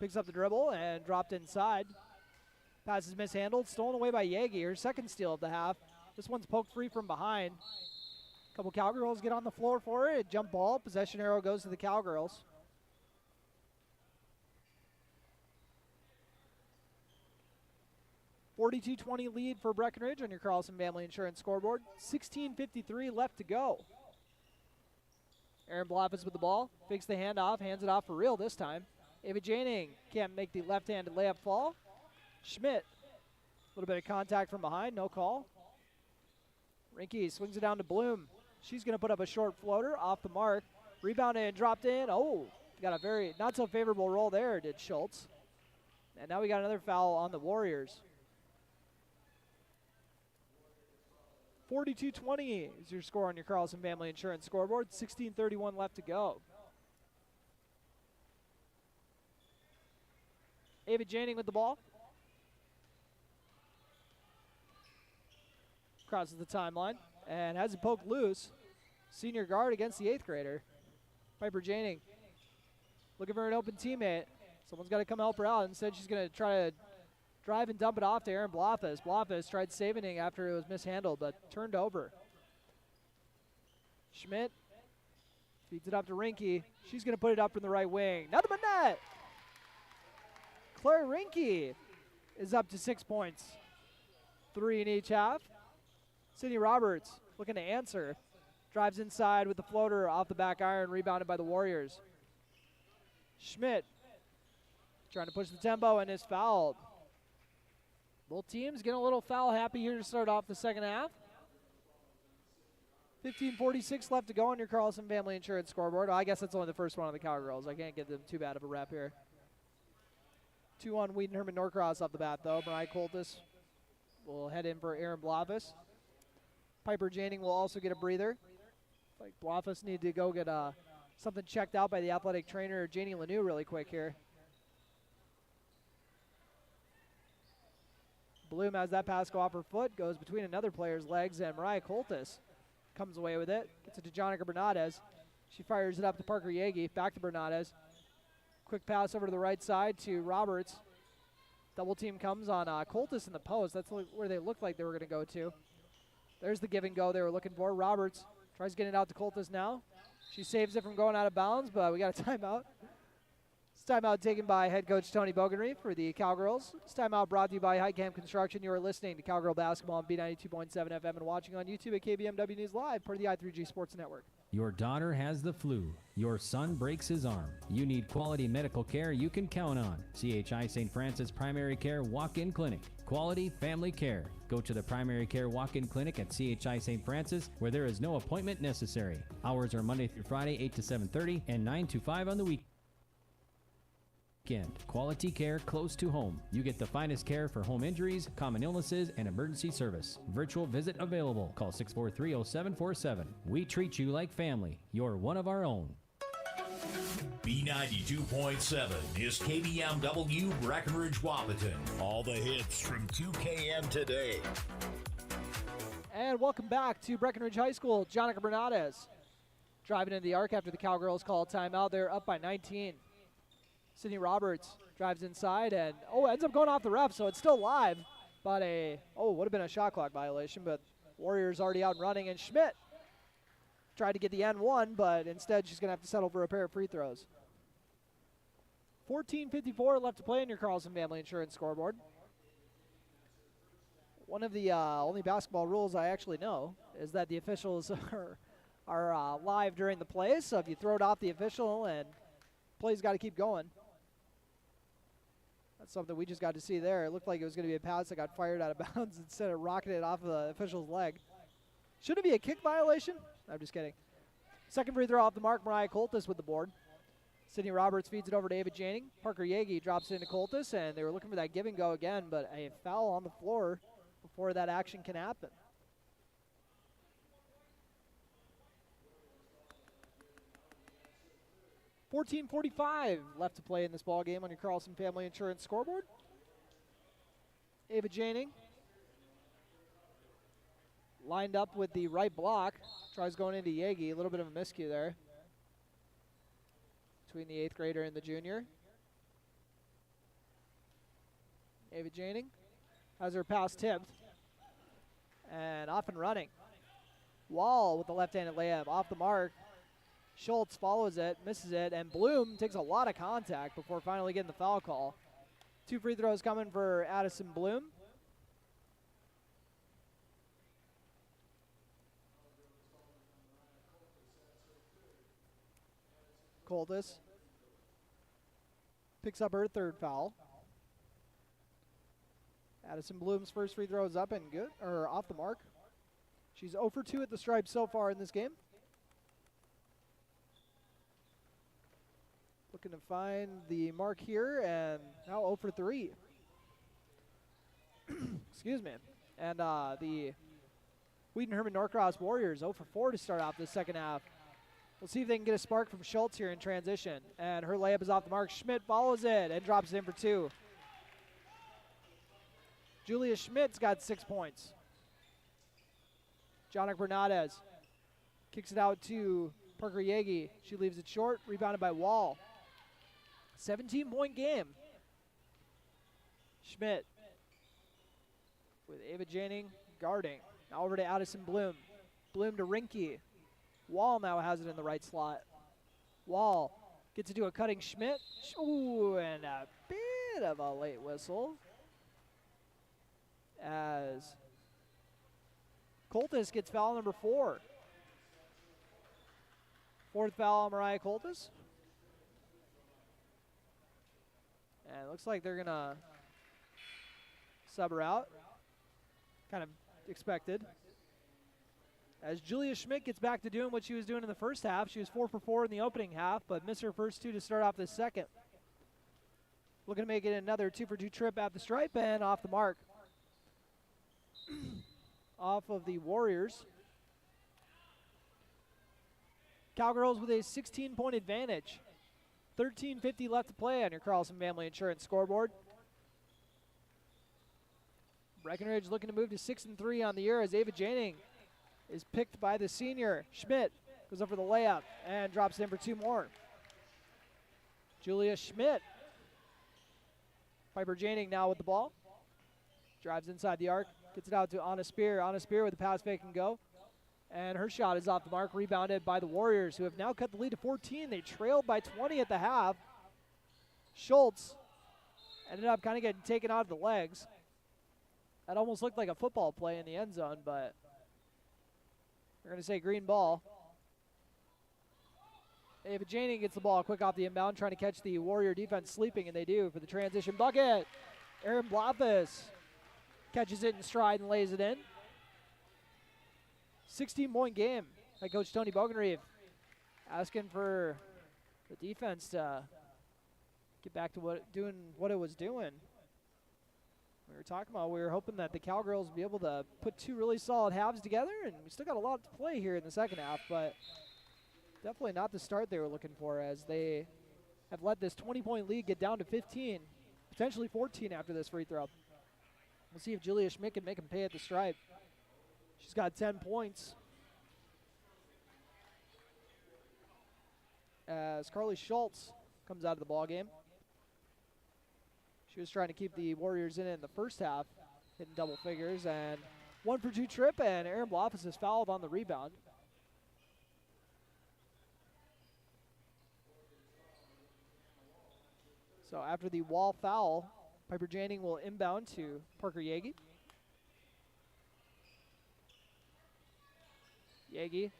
Picks up the dribble and dropped inside. Pass is mishandled, stolen away by Yagi, her second steal of the half. This one's poked free from behind. Couple Cowgirls get on the floor for it. Jump ball. Possession arrow goes to the Cowgirls. $42-20 lead for Breckenridge on your Carlson Family Insurance scoreboard. 16:53 left to go. Aaron Blofis with the ball. Fakes the handoff. Hands it off for real this time. Ava Janing can't make the left-handed layup fall. Schmidt. A little bit of contact from behind. No call. Rinke swings it down to Bloom. She's going to put up a short floater off the mark. Rebounded and dropped in. Oh, got a very not so favorable roll there, did Schultz. And now we got another foul on the Warriors. 42-20 is your score on your Carlson Family Insurance scoreboard. 16:31 left to go. Ava Janing with the ball. Crosses the timeline and has it poked loose. Senior guard against the 8th grader. Piper Janing looking for an open teammate. Someone's got to come help her out. Instead, she's going to try to drive and dump it off to Aaron Blofis. Blofis tried saving it after it was mishandled, but turned over. Schmidt feeds it up to Rinke. She's going to put it up from the right wing. Nothing but net. Claire Rinke is up to 6 points. 3 in each half. Sydney Roberts looking to answer. Drives inside with the floater off the back iron, rebounded by the Warriors. Schmidt trying to push the tempo and is fouled. Both teams getting a little foul happy here to start off the second half. 15:46 left to go on your Carlson Family Insurance scoreboard. I guess that's only the first one on the Cowgirls. I can't give them too bad of a rep here. 2 on Wheaton Herman-Norcross off the bat, though. Mariah Coltis will head in for Aaron Blofis. Piper Janing will also get a breather. Like Blofis need to go get something checked out by the athletic trainer, Janie Lanou, really quick here. Bloom has that pass go off her foot, goes between another player's legs, and Mariah Coltis comes away with it. Gets it to Jonica Bernadez. She fires it up to Parker Yagi. Back to Bernadez. Quick pass over to the right side to Roberts. Double team comes on Coltis in the post. That's where they looked like they were going to go to. There's the give and go they were looking for. Roberts tries getting it out to Coltis now. She saves it from going out of bounds, but we got a timeout. It's timeout taken by head coach Tony Bogenry for the Cowgirls. It's timeout brought to you by Highcamp Construction. You are listening to Cowgirl Basketball on B92.7 FM and watching on YouTube at KBMW News Live, part of the I3G Sports Network. Your daughter has the flu. Your son breaks his arm. You need quality medical care you can count on. CHI St. Francis Primary Care Walk-In Clinic. Quality family care. Go to the Primary Care Walk-In Clinic at CHI St. Francis, where there is no appointment necessary. Hours are Monday through Friday, 8 to 7:30 and 9 to 5 on the weekend. Quality care close to home. You get the finest care for home injuries, common illnesses, and emergency service. Virtual visit available. Call 643-0747. We treat you like family. You're one of our own. B92.7 is KBMW Breckenridge Wahpeton. All the hits from 2KM today. And welcome back to Breckenridge High School. Jonica Bernadez driving into the arc after the Cowgirls call a timeout. They're up by 19. Sydney Roberts drives inside and, ends up going off the ref, so it's still live. But would have been a shot clock violation, but Warriors already out and running. And Schmidt tried to get the N1, but instead she's going to have to settle for a pair of free throws. 14:54 left to play in your Carlson Family Insurance scoreboard. One of the only basketball rules I actually know is that the officials are live during the play, so if you throw it off the official and play's got to keep going. That's something we just got to see there. It looked like it was going to be a pass that got fired out of bounds instead of rocketing it off of the official's leg. Should it be a kick violation? I'm just kidding. Second free throw off the mark, Mariah Coltis with the board. Sydney Roberts feeds it over to Ava Janing. Parker Yagi drops it into Coltis, and they were looking for that give and go again, but a foul on the floor before that action can happen. $14:45 left to play in this ball game on your Carlson Family Insurance scoreboard. Ava Janing lined up with the right block. Tries going into Yagi. A little bit of a miscue there between the 8th grader and the junior. Ava Janing has her pass tipped and off and running. Wall with the left-handed layup off the mark. Schultz follows it, misses it, and Bloom takes a lot of contact before finally getting the foul call. 2 free throws coming for Addison Bloom. Coltis picks up her 3rd foul. Addison Bloom's first free throw is up and good, or off the mark. She's 0 for 2 at the stripe so far in this game. Looking to find the mark here, and now 0 for 3. Excuse me. And the Wheaton Herman-Norcross Warriors 0 for 4 to start off this second half. We'll see if they can get a spark from Schultz here in transition. And her layup is off the mark. Schmidt follows it and drops it in for 2. Julia Schmidt's got 6 points. Jonica Bernadez kicks it out to Parker Yagi. She leaves it short, rebounded by Wall. 17-point game. Schmidt with Ava Janning guarding. Now over to Addison Bloom. Bloom to Rinke. Wall now has it in the right slot. Wall gets to do a cutting Schmidt. Ooh, and a bit of a late whistle. As Coltis gets foul number 4. Fourth foul on Mariah Coltis. And it looks like they're going to sub her out. Kind of expected. As Julia Schmidt gets back to doing what she was doing in the first half. She was 4 for 4 in the opening half, but missed her first 2 to start off the second. Looking to make it another 2 for 2 trip at the stripe and off the mark. Off of the Warriors. Cowgirls with a 16-point advantage. 13:50 left to play on your Carlson Family Insurance scoreboard. Breckenridge looking to move to 6-3 on the year as Ava Janning is picked by the senior. Schmidt goes up for the layup and drops it in for 2 more. Julia Schmidt. Piper Janning now with the ball. Drives inside the arc. Gets it out to Anna Spear. Anna Spear with the pass fake and go. And her shot is off the mark, rebounded by the Warriors, who have now cut the lead to 14. They trailed by 20 at the half. Schultz ended up kind of getting taken out of the legs. That almost looked like a football play in the end zone, but we're going to say green ball. Ava Janning gets the ball quick off the inbound, trying to catch the Warrior defense sleeping, and they do for the transition bucket. Erin Blafis catches it in stride and lays it in. 16-point game by Coach Tony Bogenreeve, asking for the defense to get back to doing what it was doing. We were talking about, we were hoping that the Cowgirls would be able to put 2 really solid halves together, and we still got a lot to play here in the second half, but definitely not the start they were looking for, as they have let this 20-point lead get down to 15, potentially 14 after this free throw. We'll see if Julia Schmidt can make him pay at the stripe. She's got 10 points. As Carly Schultz comes out of the ball game. She was trying to keep the Warriors in the first half, hitting double figures, and 1 for 2 trip, and Erin Blafis is fouled on the rebound. So after the wall foul, Piper Janning will inbound to Parker Yagi. Yagi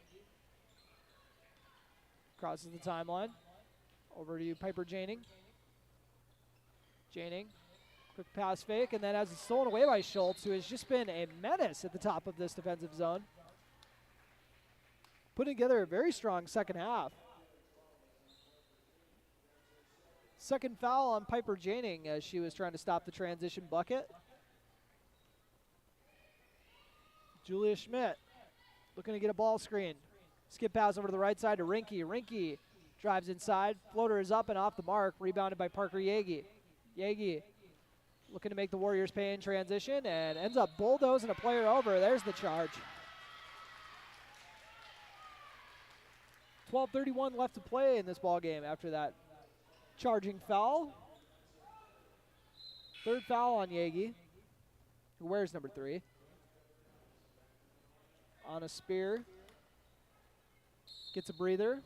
crosses the timeline. Over to Piper Janning. Janning, quick pass fake, and then has it stolen away by Schultz, who has just been a menace at the top of this defensive zone. Putting together a very strong second half. Second foul on Piper Janning as she was trying to stop the transition bucket. Julia Schmidt looking to get a ball screen. Skip pass over to the right side to Rinke. Rinke drives inside. Floater is up and off the mark. Rebounded by Parker Yagi. Yagi looking to make the Warriors pay in transition and ends up bulldozing a player over. There's the charge. 12:31 left to play in this ball game after that charging foul. Third foul on Yagi, who wears number 3. On a spear. Gets a breather.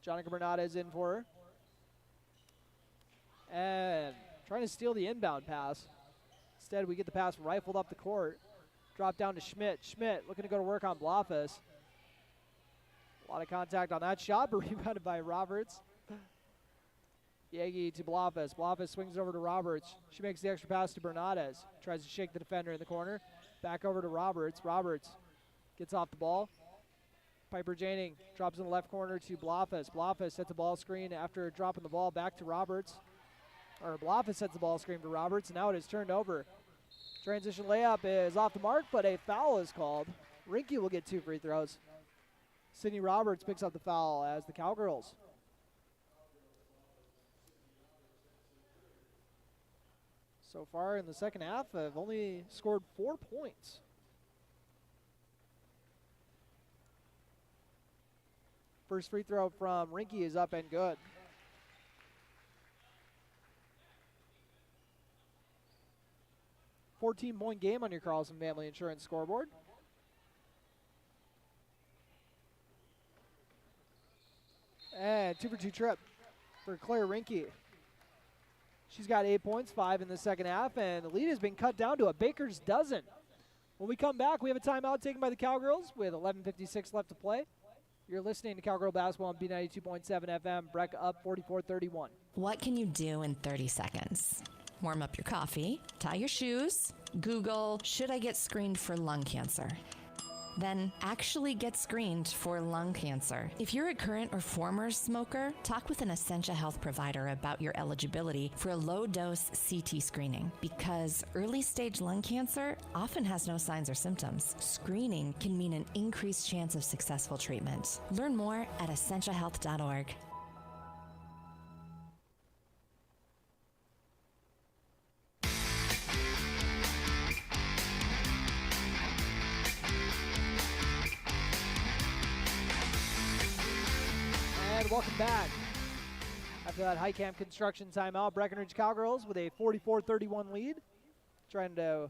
Jonica Bernada is in for her. And trying to steal the inbound pass. Instead, we get the pass rifled up the court. Drop down to Schmidt. Schmidt looking to go to work on Blafis. A lot of contact on that shot, but rebounded by Roberts. Yagi to Blafis. Blafis swings over to Roberts. She makes the extra pass to Bernades. Tries to shake the defender in the corner. Back over to Roberts. Roberts gets off the ball. Piper Janning drops in the left corner to Blafis. Blafis sets a ball screen after dropping the ball back to Roberts. Or Blafis sets the ball screen to Roberts, and now it is turned over. Transition layup is off the mark, but a foul is called. Rinke will get 2 free throws. Sydney Roberts picks up the foul as the Cowgirls. So far in the second half, have only scored 4 points. First free throw from Rinke is up and good. 14-point game on your Carlson Family Insurance scoreboard. And 2-for-2 trip for Claire Rinke. She's got 8 points, 5 in the second half, and the lead has been cut down to a baker's dozen. When we come back, we have a timeout taken by the Cowgirls with 11:56 left to play. You're listening to Cowgirl Basketball on B92.7 FM. Breck up 44-31. What can you do in 30 seconds? Warm up your coffee, tie your shoes, Google, should I get screened for lung cancer? Then actually get screened for lung cancer. If you're a current or former smoker, talk with an Essentia Health provider about your eligibility for a low-dose CT screening, because early-stage lung cancer often has no signs or symptoms. Screening can mean an increased chance of successful treatment. Learn more at essentiahealth.org. Welcome back. After that high camp construction timeout, Breckenridge Cowgirls with a 44-31 lead. Trying to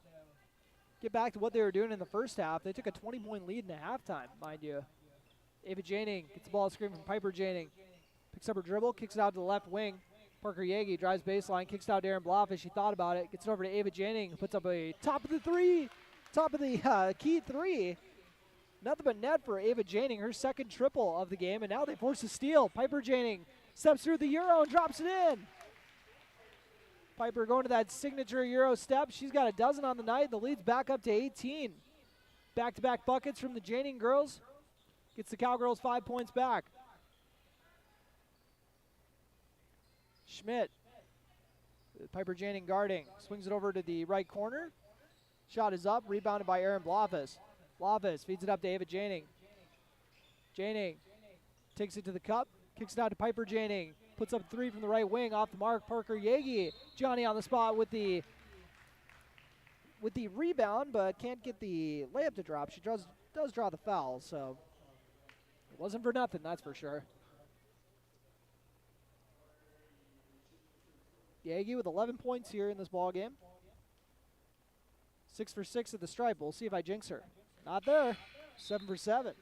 get back to what they were doing in the first half. They took a 20-point lead in the halftime, mind you. Ava Janing gets the ball screen from Piper Janing. Picks up her dribble, kicks it out to the left wing. Parker Yagi drives baseline, kicks it out to Aaron Bloff as she thought about it. Gets it over to Ava Janing, who puts up a top of the key three. Nothing but net for Ava Janing, her second triple of the game, and now they force a steal. Piper Janing steps through the Euro and drops it in. Piper going to that signature Euro step. She's got a dozen on the night. The lead's back up to 18. Back-to-back buckets from the Janing girls. Gets the Cowgirls 5 points back. Schmidt, Piper Janing guarding, swings it over to the right corner. Shot is up, rebounded by Erin Blofis. Blofis feeds it up to Ava Janing. Janing takes it to the cup, kicks it out to Piper Janing. Puts up three from the right wing, off the mark, Parker Yagi. Johnny on the spot with the rebound, but can't get the layup to drop. She does draw the foul, so it wasn't for nothing, that's for sure. Yagi with 11 points here in this ball game. 6 for 6 at the stripe. We'll see if I jinx her. Not there. 7 for 7.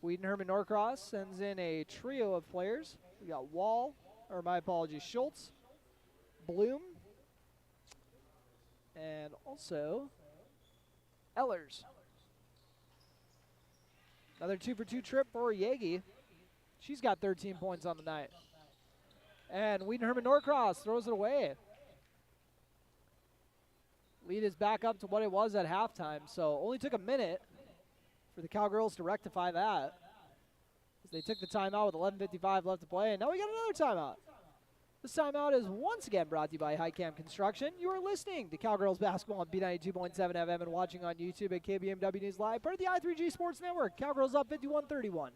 Wheaton Herman-Norcross sends in a trio of players. We got Schultz, Bloom, and also Ellers. Another 2-for-2 trip for Yagi. She's got 13 points on the night. And Wheaton Herman-Norcross throws it away. Lead is back up to what it was at halftime, so only took a minute for the Cowgirls to rectify that, as they took the timeout with 11:55 left to play, and now we got another timeout. This timeout is once again brought to you by High Camp Construction. You are listening to Cowgirls Basketball on B92.7 FM and watching on YouTube at KBMW News Live, part of the I3G Sports Network. Cowgirls up 51-31.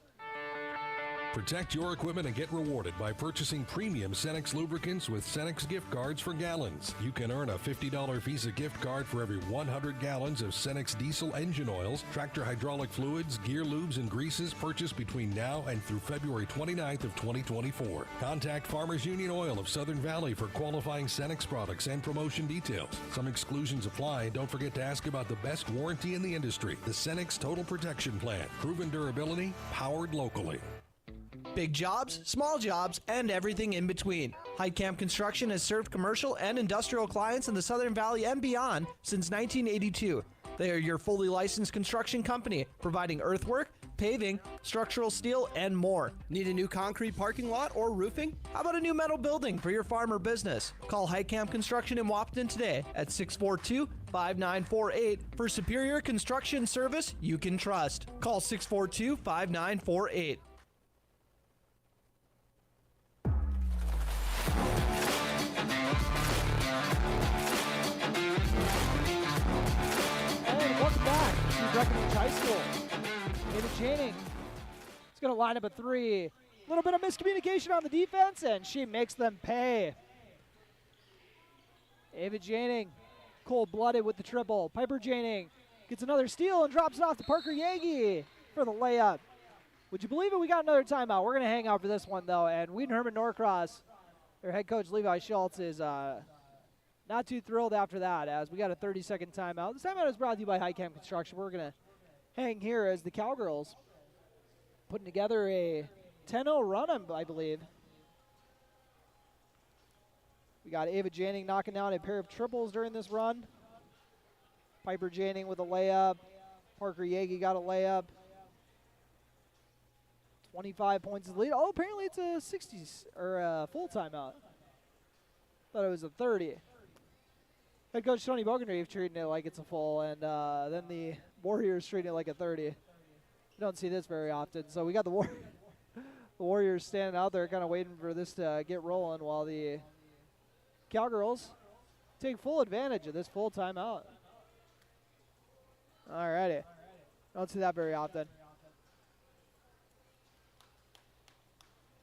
Protect your equipment and get rewarded by purchasing premium Cenex lubricants with Cenex gift cards for gallons. You can earn a $50 Visa gift card for every 100 gallons of Cenex diesel engine oils, tractor hydraulic fluids, gear lubes, and greases purchased between now and through February 29th of 2024. Contact Farmers Union Oil of Southern Valley for qualifying Cenex products and promotion details. Some exclusions apply, and don't forget to ask about the best warranty in the industry, the Cenex Total Protection Plan. Proven durability, powered locally. Big jobs, small jobs, and everything in between. High Camp Construction has served commercial and industrial clients in the Southern Valley and beyond since 1982. They are your fully licensed construction company, providing earthwork, paving, structural steel, and more. Need a new concrete parking lot or roofing? How about a new metal building for your farm or business? Call High Camp Construction in Wapton today at 642-5948 for superior construction service you can trust. Call 642-5948. Welcome back to Breckenridge High School. Ava Janing is going to line up a three. A little bit of miscommunication on the defense, and she makes them pay. Ava Janing, cold-blooded with the triple. Piper Janing gets another steal and drops it off to Parker Yagi for the layup. Would you believe it? We got another timeout. We're going to hang out for this one, though, and Wheaton Herman-Norcross their head coach Levi Schultz is not too thrilled after that, as we got a 30-second timeout. This timeout is brought to you by Highcamp Construction. We're going to hang here as the Cowgirls putting together a 10-0 run, I believe. We got Ava Janning knocking down a pair of triples during this run. Piper Janning with a layup. Parker Yagi got a layup. 25 points of lead. Oh, apparently it's a 60s or a full timeout. Thought it was a 30. Head coach Tony Bogenreef treating it like it's a full, and then the Warriors treating it like a 30. You don't see this very often. So we got the Warriors standing out there kind of waiting for this to get rolling while the Cowgirls take full advantage of this full timeout. All righty. Don't see that very often.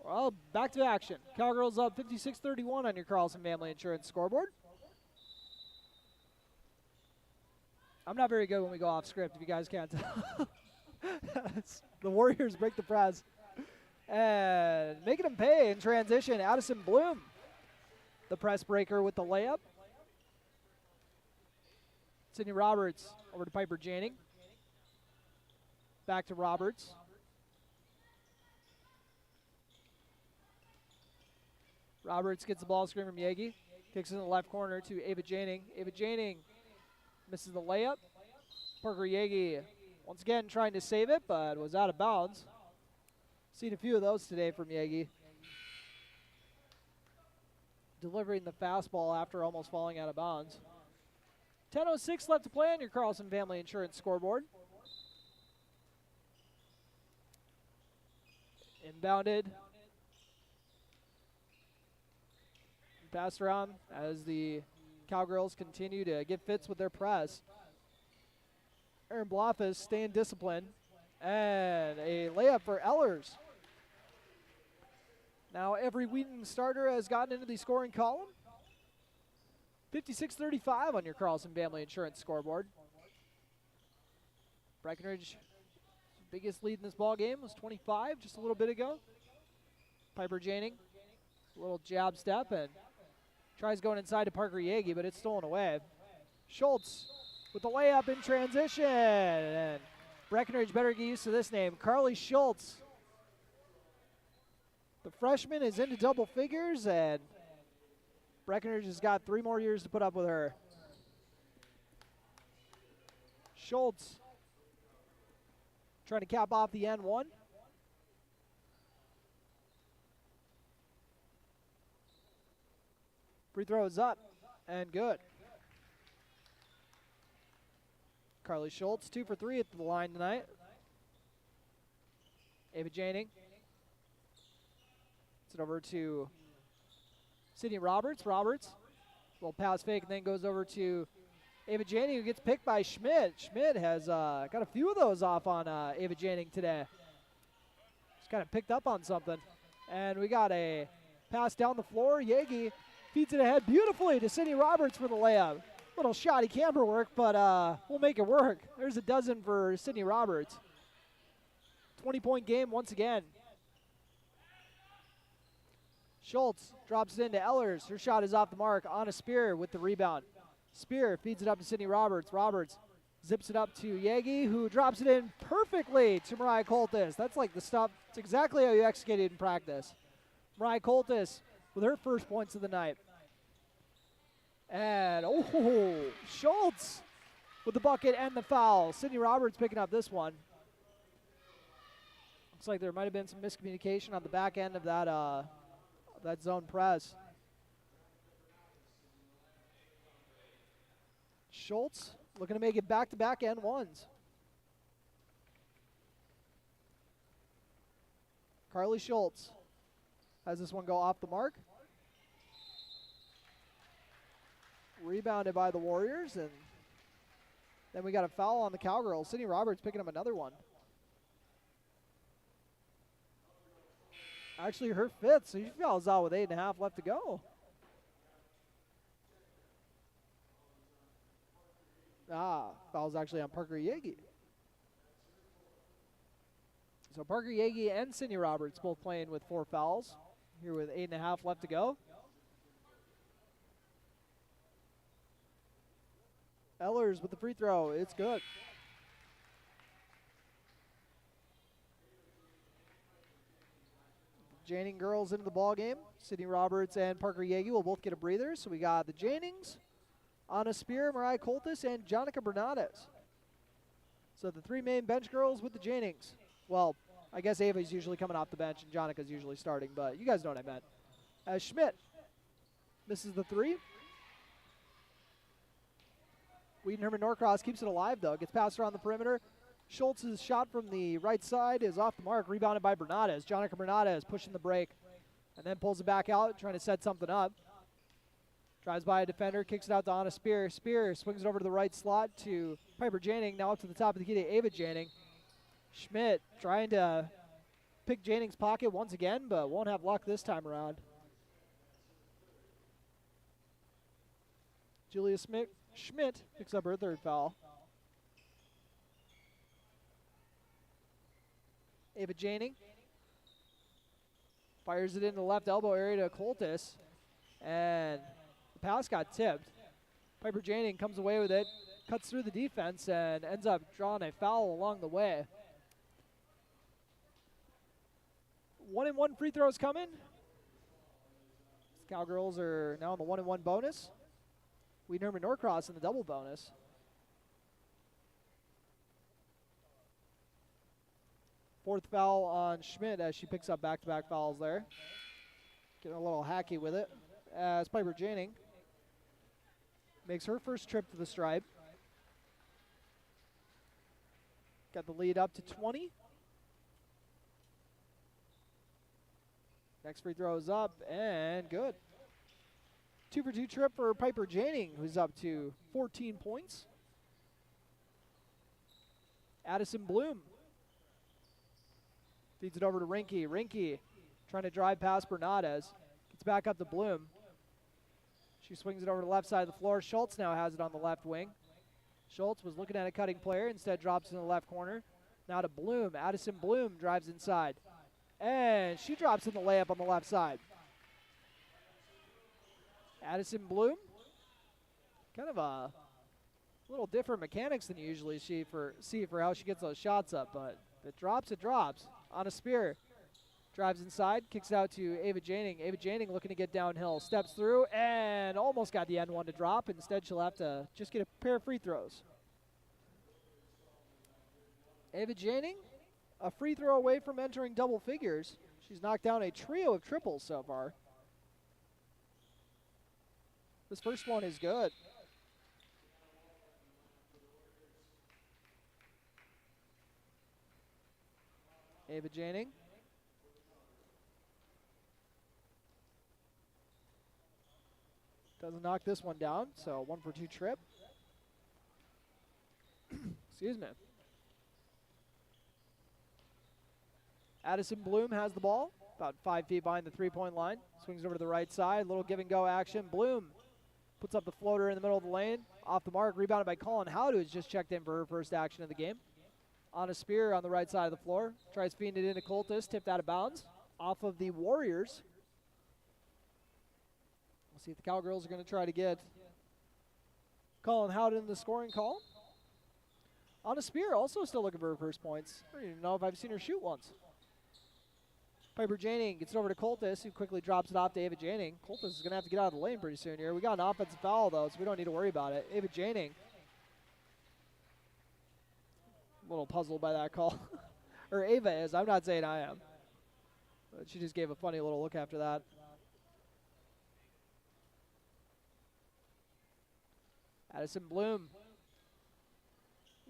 Well, back to action. Cowgirls up 56-31 on your Carlson Family Insurance scoreboard. I'm not very good when we go off script, if you guys can't tell. The Warriors break the press. And making them pay in transition, Addison Bloom, the press breaker with the layup. Sydney Roberts over to Piper Janning. Back to Roberts. Roberts gets the ball screen from Yagi. Kicks in the left corner to Ava Janning. Ava Janning misses the layup. Parker Yagi once again trying to save it, but was out of bounds. Seen a few of those today from Yagi. Delivering the fastball after almost falling out of bounds. 10:06 left to play on your Carlson Family Insurance scoreboard. Inbounded. Passed around as the Cowgirls continue to get fits with their press. Aaron Blofis staying disciplined. And a layup for Ellers. Now every Wheaton starter has gotten into the scoring column. 56-35 on your Carlson Family Insurance scoreboard. Breckenridge, biggest lead in this ball game was 25 just a little bit ago. Piper Janning, a little jab step and tries going inside to Parker Yagi, but it's stolen away. Schultz with the layup in transition. And Breckenridge better get used to this name, Carly Schultz. The freshman is into double figures, and Breckenridge has got 3 more years to put up with her. Schultz trying to cap off the N1. Free throw is up and good. Carly Schultz, 2 for 3 at the line tonight. Ava Janning. It's over to Sydney Roberts. Roberts, little pass fake, and then goes over to Ava Janning, who gets picked by Schmidt. Schmidt has got a few of those off on Ava Janning today. Just kind of picked up on something. And we got a pass down the floor. Yagi feeds it ahead beautifully to Sydney Roberts for the layup. Little shoddy camera work, but we'll make it work. There's a dozen for Sydney Roberts. 20-point game once again. Schultz drops it into Ellers. Her shot is off the mark. On a Spear with the rebound. Spear feeds it up to Sydney Roberts. Roberts zips it up to Yagi, who drops it in perfectly to Mariah Coltis. That's like the stuff. It's exactly how you execute it in practice. Mariah Coltis with her first points of the night. And, Schultz with the bucket and the foul. Sydney Roberts picking up this one. Looks like there might have been some miscommunication on the back end of that zone press. Schultz looking to make it back-to-back N1s. Carly Schultz has this one go off the mark. Rebounded by the Warriors, and then we got a foul on the Cowgirls. Sydney Roberts picking up another one. Actually, her 5th, so she fouls out with 8.5 left to go. Foul's actually on Parker Yagi. So Parker Yagi and Sydney Roberts both playing with 4 fouls here with 8.5 left to go. Ellers with the free throw. It's good. Janning girls into the ball game. Sydney Roberts and Parker Yagi will both get a breather. So we got the Jannings, Anna Spear, Mariah Coltis, and Jonica Bernades. So the three main bench girls with the Jannings. Well, I guess Ava's usually coming off the bench and Jonica's usually starting, but you guys know what I meant. As Schmidt misses the three. Wheaton Herman-Norcross keeps it alive, though. Gets passed around the perimeter. Schultz's shot from the right side is off the mark, rebounded by Bernades. Jonica Bernades pushing the break and then pulls it back out, trying to set something up. Drives by a defender, kicks it out to Anna Spear. Spear swings it over to the right slot to Piper Janning. Now up to the top of the key to Ava Janning. Schmidt trying to pick Janning's pocket once again, but won't have luck this time around. Julia Schmidt picks up her third foul. Ava Janning fires it into the left elbow area to Coltis, and the pass got tipped. Piper Janning comes away with it, cuts through the defense, and ends up drawing a foul along the way. 1-and-1 free throws coming. Cowgirls are now in the 1-and-1 bonus. Wheaton Herman-Norcross in the double bonus. Fourth foul on Schmidt as she picks up back-to-back fouls there. Getting a little hacky with it as Piper Janning makes her first trip to the stripe. Got the lead up to 20. Next free throw is up and good. 2-for-2 trip for Piper Janning, who's up to 14 points. Addison Bloom feeds it over to Rinke. Rinke trying to drive past Bernades. Gets back up to Bloom. She swings it over to the left side of the floor. Schultz now has it on the left wing. Schultz was looking at a cutting player, instead drops in the left corner. Now to Bloom. Addison Bloom drives inside. And she drops in the layup on the left side. Addison Bloom, kind of a little different mechanics than you usually see for how she gets those shots up, but if it drops, it drops. On a Spear, drives inside, kicks it out to Ava Janning. Ava Janning looking to get downhill, steps through, and almost got the end one to drop. Instead, she'll have to just get a pair of free throws. Ava Janning, a free throw away from entering double figures. She's knocked down a trio of triples so far. This first one is good. Ava Janning. Doesn't knock this one down, so 1-for-2 trip. Excuse me. Addison Bloom has the ball, about 5 feet behind the three-point line. Swings over to the right side, little give-and-go action. Bloom puts up the floater in the middle of the lane. Off the mark, rebounded by Colin Howd, who's just checked in for her first action of the game. On a Spear on the right side of the floor. Tries feeding it into Coltis, tipped out of bounds. Off of the Warriors. We'll see if the Cowgirls are going to try to get Colin Howd in the scoring call. On a Spear also still looking for her first points. I don't even know if I've seen her shoot once. Piper Janning gets it over to Coltis, who quickly drops it off to Ava Janning. Coltis is going to have to get out of the lane pretty soon here. We got an offensive foul, though, so we don't need to worry about it. Ava Janning. A little puzzled by that call. Or Ava is. I'm not saying I am. But she just gave a funny little look after that. Addison Bloom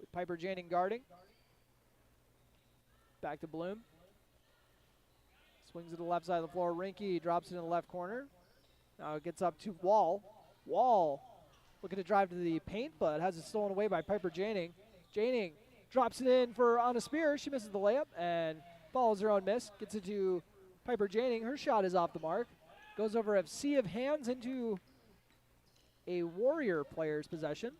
with Piper Janning guarding. Back to Bloom. Swings it to the left side of the floor. Rinke drops it in the left corner. Now it gets up to Wall. Wall looking to drive to the paint, but has it stolen away by Piper Janning. Janning drops it in for Anna Spear. She misses the layup and follows her own miss. Gets it to Piper Janning. Her shot is off the mark. Goes over a sea of hands into a Warrior player's possession.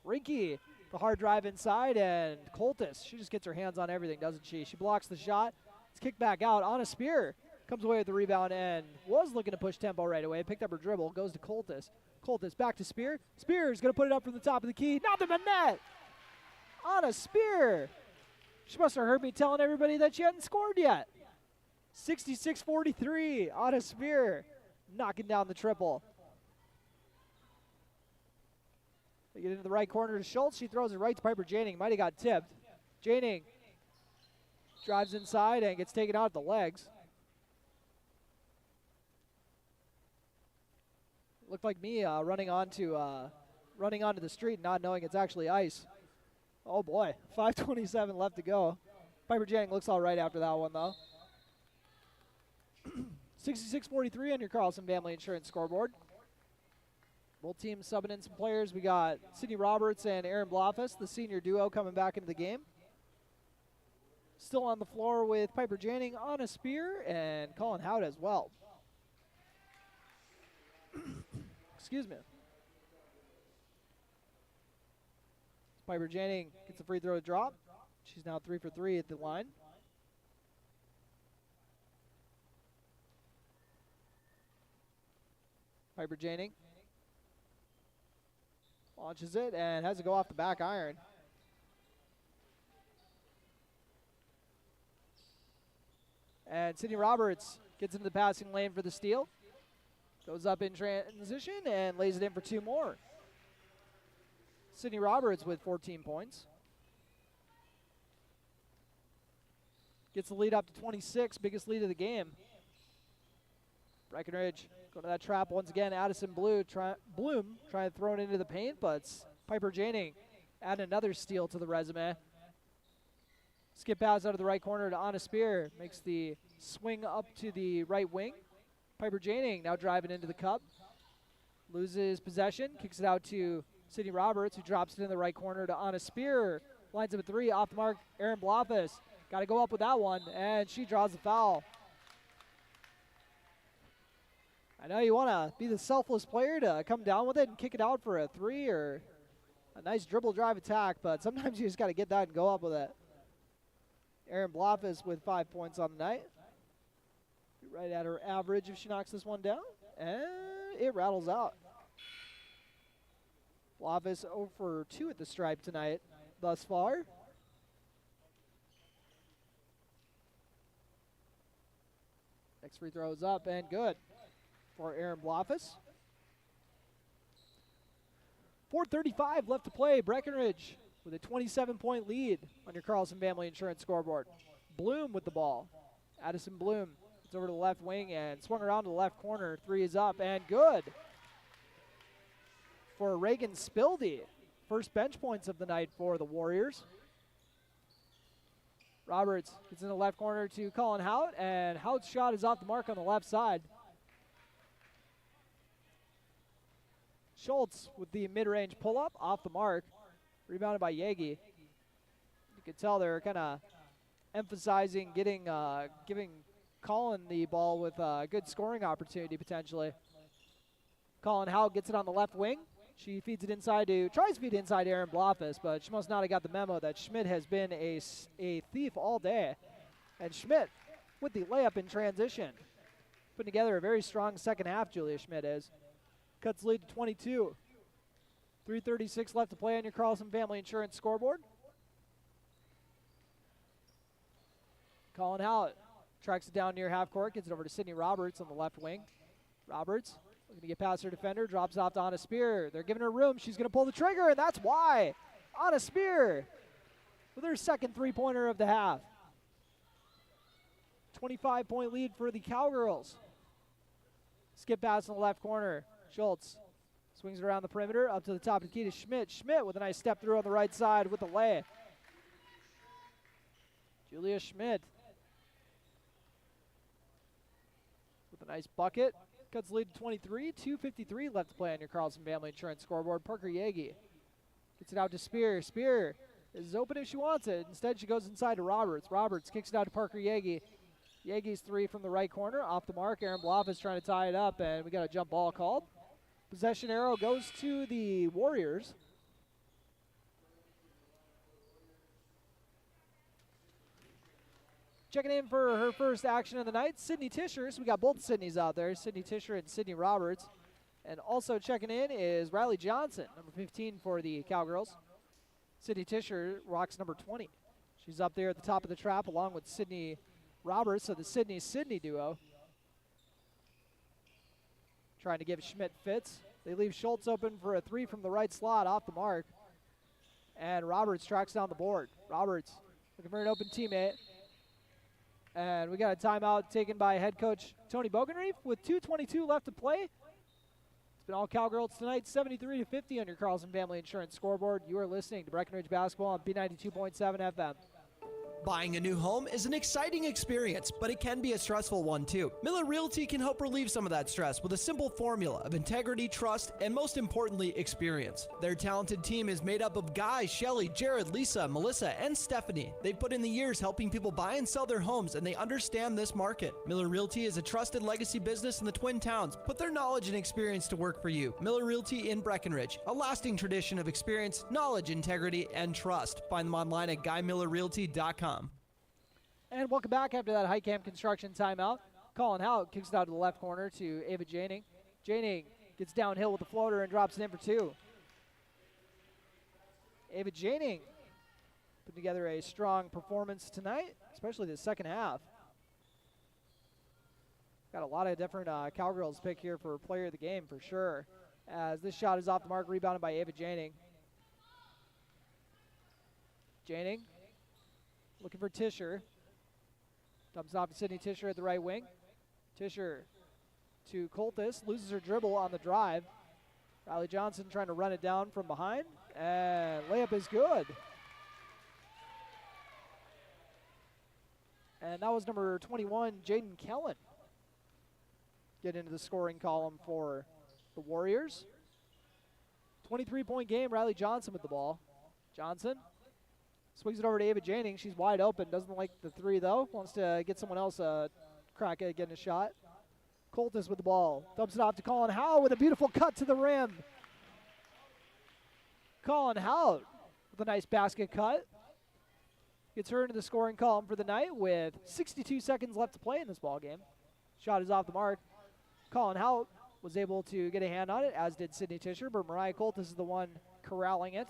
Rinke, the hard drive inside, and Coltis. She just gets her hands on everything, doesn't she? She blocks the shot. It's kicked back out. Anna Spear Comes away with the rebound and was looking to push tempo right away. Picked up her dribble. Goes to Coltis. Coltis back to Spear. Spear's going to put it up from the top of the key. Nothing but net. Anna Spear. She must have heard me telling everybody that she hadn't scored yet. 66-43. Anna Spear knocking down the triple. They get into the right corner to Schultz. She throws it right to Piper Janing. Might have got tipped. Janing drives inside and gets taken out at the legs. Looked like me running onto the street, not knowing it's actually ice. Oh boy, 5:27 left to go. Piper Janing looks all right after that one though. 66-43 on your Carlson Family Insurance scoreboard. Both teams subbing in some players. We got Sydney Roberts and Aaron Blofus, the senior duo, coming back into the game. Still on the floor with Piper Janing, Anna Spear, and Colin Howd as well. Excuse me. Piper Janing gets a free throw drop. She's now 3 for 3 at the line. Piper Janing launches it and has to go off the back iron. And Sydney Roberts gets into the passing lane for the steal. Goes up in transition and lays it in for 2 more. Sydney Roberts with 14 points. Gets the lead up to 26, biggest lead of the game. Breckenridge going to that trap once again. Addison Bloom trying to throw it into the paint, but Piper Janing adding another steal to the resume. Skip pass out of the right corner to Anna Spear. Makes the swing up to the right wing. Piper Janing now driving into the cup. Loses possession. Kicks it out to Sydney Roberts, who drops it in the right corner to Anna Spear. Lines up a 3. Off the mark, Aaron Blofus. Got to go up with that one, and she draws the foul. I know you want to be the selfless player to come down with it and kick it out for a 3 or a nice dribble drive attack, but sometimes you just got to get that and go up with it. Aaron Blofus with 5 points on the night. Right at her average if she knocks this one down. And it rattles out. Blofus 0 for 2 at the stripe tonight thus far. Next free throw is up and good for Aaron Blofus. 4:35 left to play. Breckenridge with a 27-point lead on your Carlson Family Insurance scoreboard. Bloom with the ball. Addison Bloom gets over to the left wing and swung around to the left corner. 3 is up and good for Reagan Spildy. First bench points of the night for the Warriors. Roberts gets in the left corner to Colin Hout, and Hout's shot is off the mark on the left side. Schultz with the mid-range pull-up, off the mark. Rebounded by Yagi. You can tell they're kind of emphasizing giving Colin the ball with a good scoring opportunity potentially. Colin Howe gets it on the left wing. She feeds it inside tries to feed it inside Aaron Blofus, but she must not have got the memo that Schmidt has been a thief all day. And Schmidt with the layup in transition. Putting together a very strong second half, Julia Schmidt is. Cuts lead to 22. 3:36 left to play on your Carlson Family Insurance scoreboard. Colin Howlett tracks it down near half court, gets it over to Sydney Roberts on the left wing. Roberts looking to get past her defender, drops off to Anna Spear. They're giving her room. She's going to pull the trigger, and that's why. Anna Spear with her second three-pointer of the half. 25-point lead for the Cowgirls. Skip pass in the left corner. Schultz swings it around the perimeter, up to the top of the key to Schmidt. Schmidt with a nice step through on the right side with the lay. Julia Schmidt with a nice bucket. Cuts lead to 23. 2:53 left to play on your Carlson Family Insurance scoreboard. Parker Yagi gets it out to Spear. Spear is open if she wants it. Instead, she goes inside to Roberts. Roberts kicks it out to Parker Yagi. Yagi's 3 from the right corner. Off the mark. Aaron Bloff is trying to tie it up, and we got a jump ball called. Possession arrow goes to the Warriors. Checking in for her first action of the night, Sydney Tischer. So we got both Sydneys out there, Sydney Tischer and Sydney Roberts. And also checking in is Riley Johnson, number 15 for the Cowgirls. Sydney Tischer rocks number 20. She's up there at the top of the trap along with Sydney Roberts, so the Sydney duo. Trying to give Schmidt fits. They leave Schultz open for a 3 from the right slot off the mark. And Roberts tracks down the board. Roberts looking for an open teammate. And we got a timeout taken by head coach Tony Bogenreef with 2:22 left to play. It's been all Cowgirls tonight, 73-50 on your Carlson Family Insurance scoreboard. You are listening to Breckenridge Basketball on B92.7 FM. Buying a new home is an exciting experience, but it can be a stressful one too. Miller Realty can help relieve some of that stress with a simple formula of integrity, trust, and most importantly, experience. Their talented team is made up of Guy, Shelly, Jared, Lisa, Melissa, and Stephanie. They've put in the years helping people buy and sell their homes, and they understand this market. Miller Realty is a trusted legacy business in the Twin Towns. Put their knowledge and experience to work for you. Miller Realty in Breckenridge, a lasting tradition of experience, knowledge, integrity, and trust. Find them online at GuyMillerRealty.com. And welcome back after that High Camp Construction timeout. Colin Howe kicks it out to the left corner to Ava Janing. Janing gets downhill with the floater and drops it in for 2. Ava Janing put together a strong performance tonight, especially the second half. Got a lot of different Cowgirls pick here for player of the game for sure. As this shot is off the mark, rebounded by Ava Janing. Janing looking for Tischer. Dumps off to Sydney Tischer at the right wing. Tischer to Coltis, loses her dribble on the drive. Riley Johnson trying to run it down from behind, and layup is good. And that was number 21, Jaden Kellen. Get into the scoring column for the Warriors. 23-point game, Riley Johnson with the ball. Johnson swings it over to Ava Janing. She's wide open. Doesn't like the 3, though. Wants to get someone else a crack at getting a shot. Coltis with the ball. Dumps it off to Colin Howe with a beautiful cut to the rim. Colin Howe with a nice basket cut. Gets her into the scoring column for the night with 62 seconds left to play in this ball game. Shot is off the mark. Colin Howe was able to get a hand on it, as did Sydney Tischer, but Mariah Coltis is the one corralling it.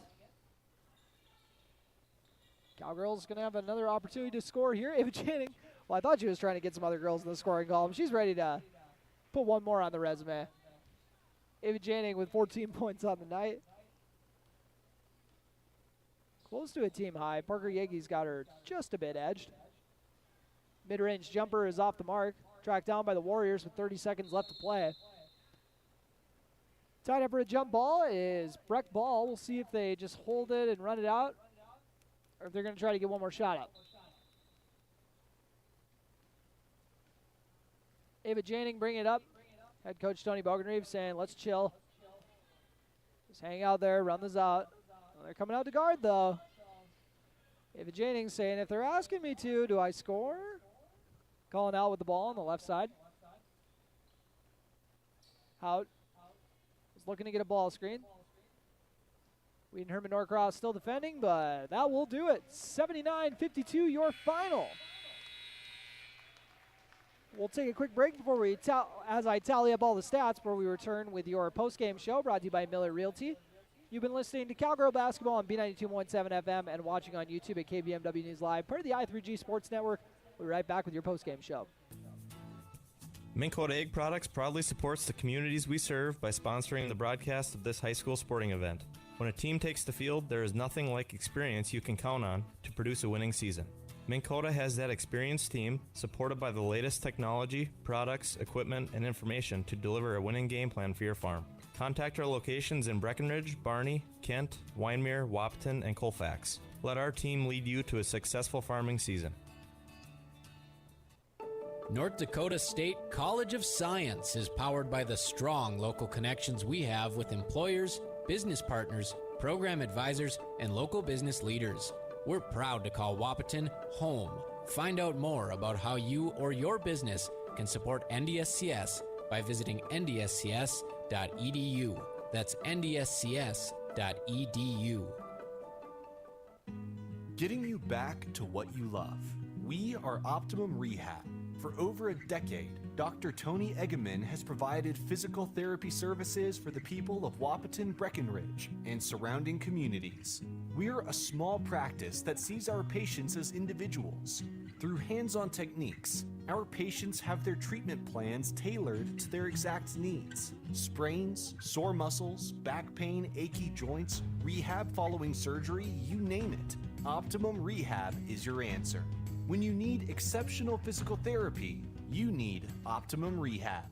Cowgirls going to have another opportunity to score here. Ava Janing, well, I thought she was trying to get some other girls in the scoring column. She's ready to put one more on the resume. Ava Janing with 14 points on the night. Close to a team high. Parker Yeage's got her just a bit edged. Mid-range jumper is off the mark. Tracked down by the Warriors with 30 seconds left to play. Tied up for a jump ball is Breck Ball. We'll see if they just hold it and run it out, or if they're going to try to get one more shot up. Ava Janing bringing it up. Head coach Tony Bogenreef saying, let's chill. Just hang out there, run this out. Well, they're coming out to guard, though. Ava Janing saying, if they're asking me to, do I score? Calling out with the ball on the left side. Hout is looking to get a ball screen. Wheaton Herman-Norcross still defending, but that will do it. 79-52, your final. We'll take a quick break before we as I tally up all the stats before we return with your post-game show brought to you by Miller Realty. You've been listening to Cowgirl Basketball on B92.7 FM and watching on YouTube at KBMW News Live, part of the i3G Sports Network. We'll be right back with your post-game show. Minn Kota Egg Products proudly supports the communities we serve by sponsoring the broadcast of this high school sporting event. When a team takes the field, there is nothing like experience you can count on to produce a winning season. Minn Kota has that experienced team, supported by the latest technology, products, equipment, and information to deliver a winning game plan for your farm. Contact our locations in Breckenridge, Barney, Kent, Wyndmere, Wahpeton, and Colfax. Let our team lead you to a successful farming season. North Dakota State College of Science is powered by the strong local connections we have with employers, business partners, program advisors, and local business leaders. We're proud to call Wahpeton home. Find out more about how you or your business can support NDSCS by visiting ndscs.edu. That's ndscs.edu. Getting you back to what you love. We are Optimum Rehab. For over a decade, Dr. Tony Egeman has provided physical therapy services for the people of Wahpeton, Breckenridge, and surrounding communities. We're a small practice that sees our patients as individuals. Through hands-on techniques, our patients have their treatment plans tailored to their exact needs. Sprains, sore muscles, back pain, achy joints, rehab following surgery, you name it. Optimum Rehab is your answer. When you need exceptional physical therapy, you need Optimum Rehab.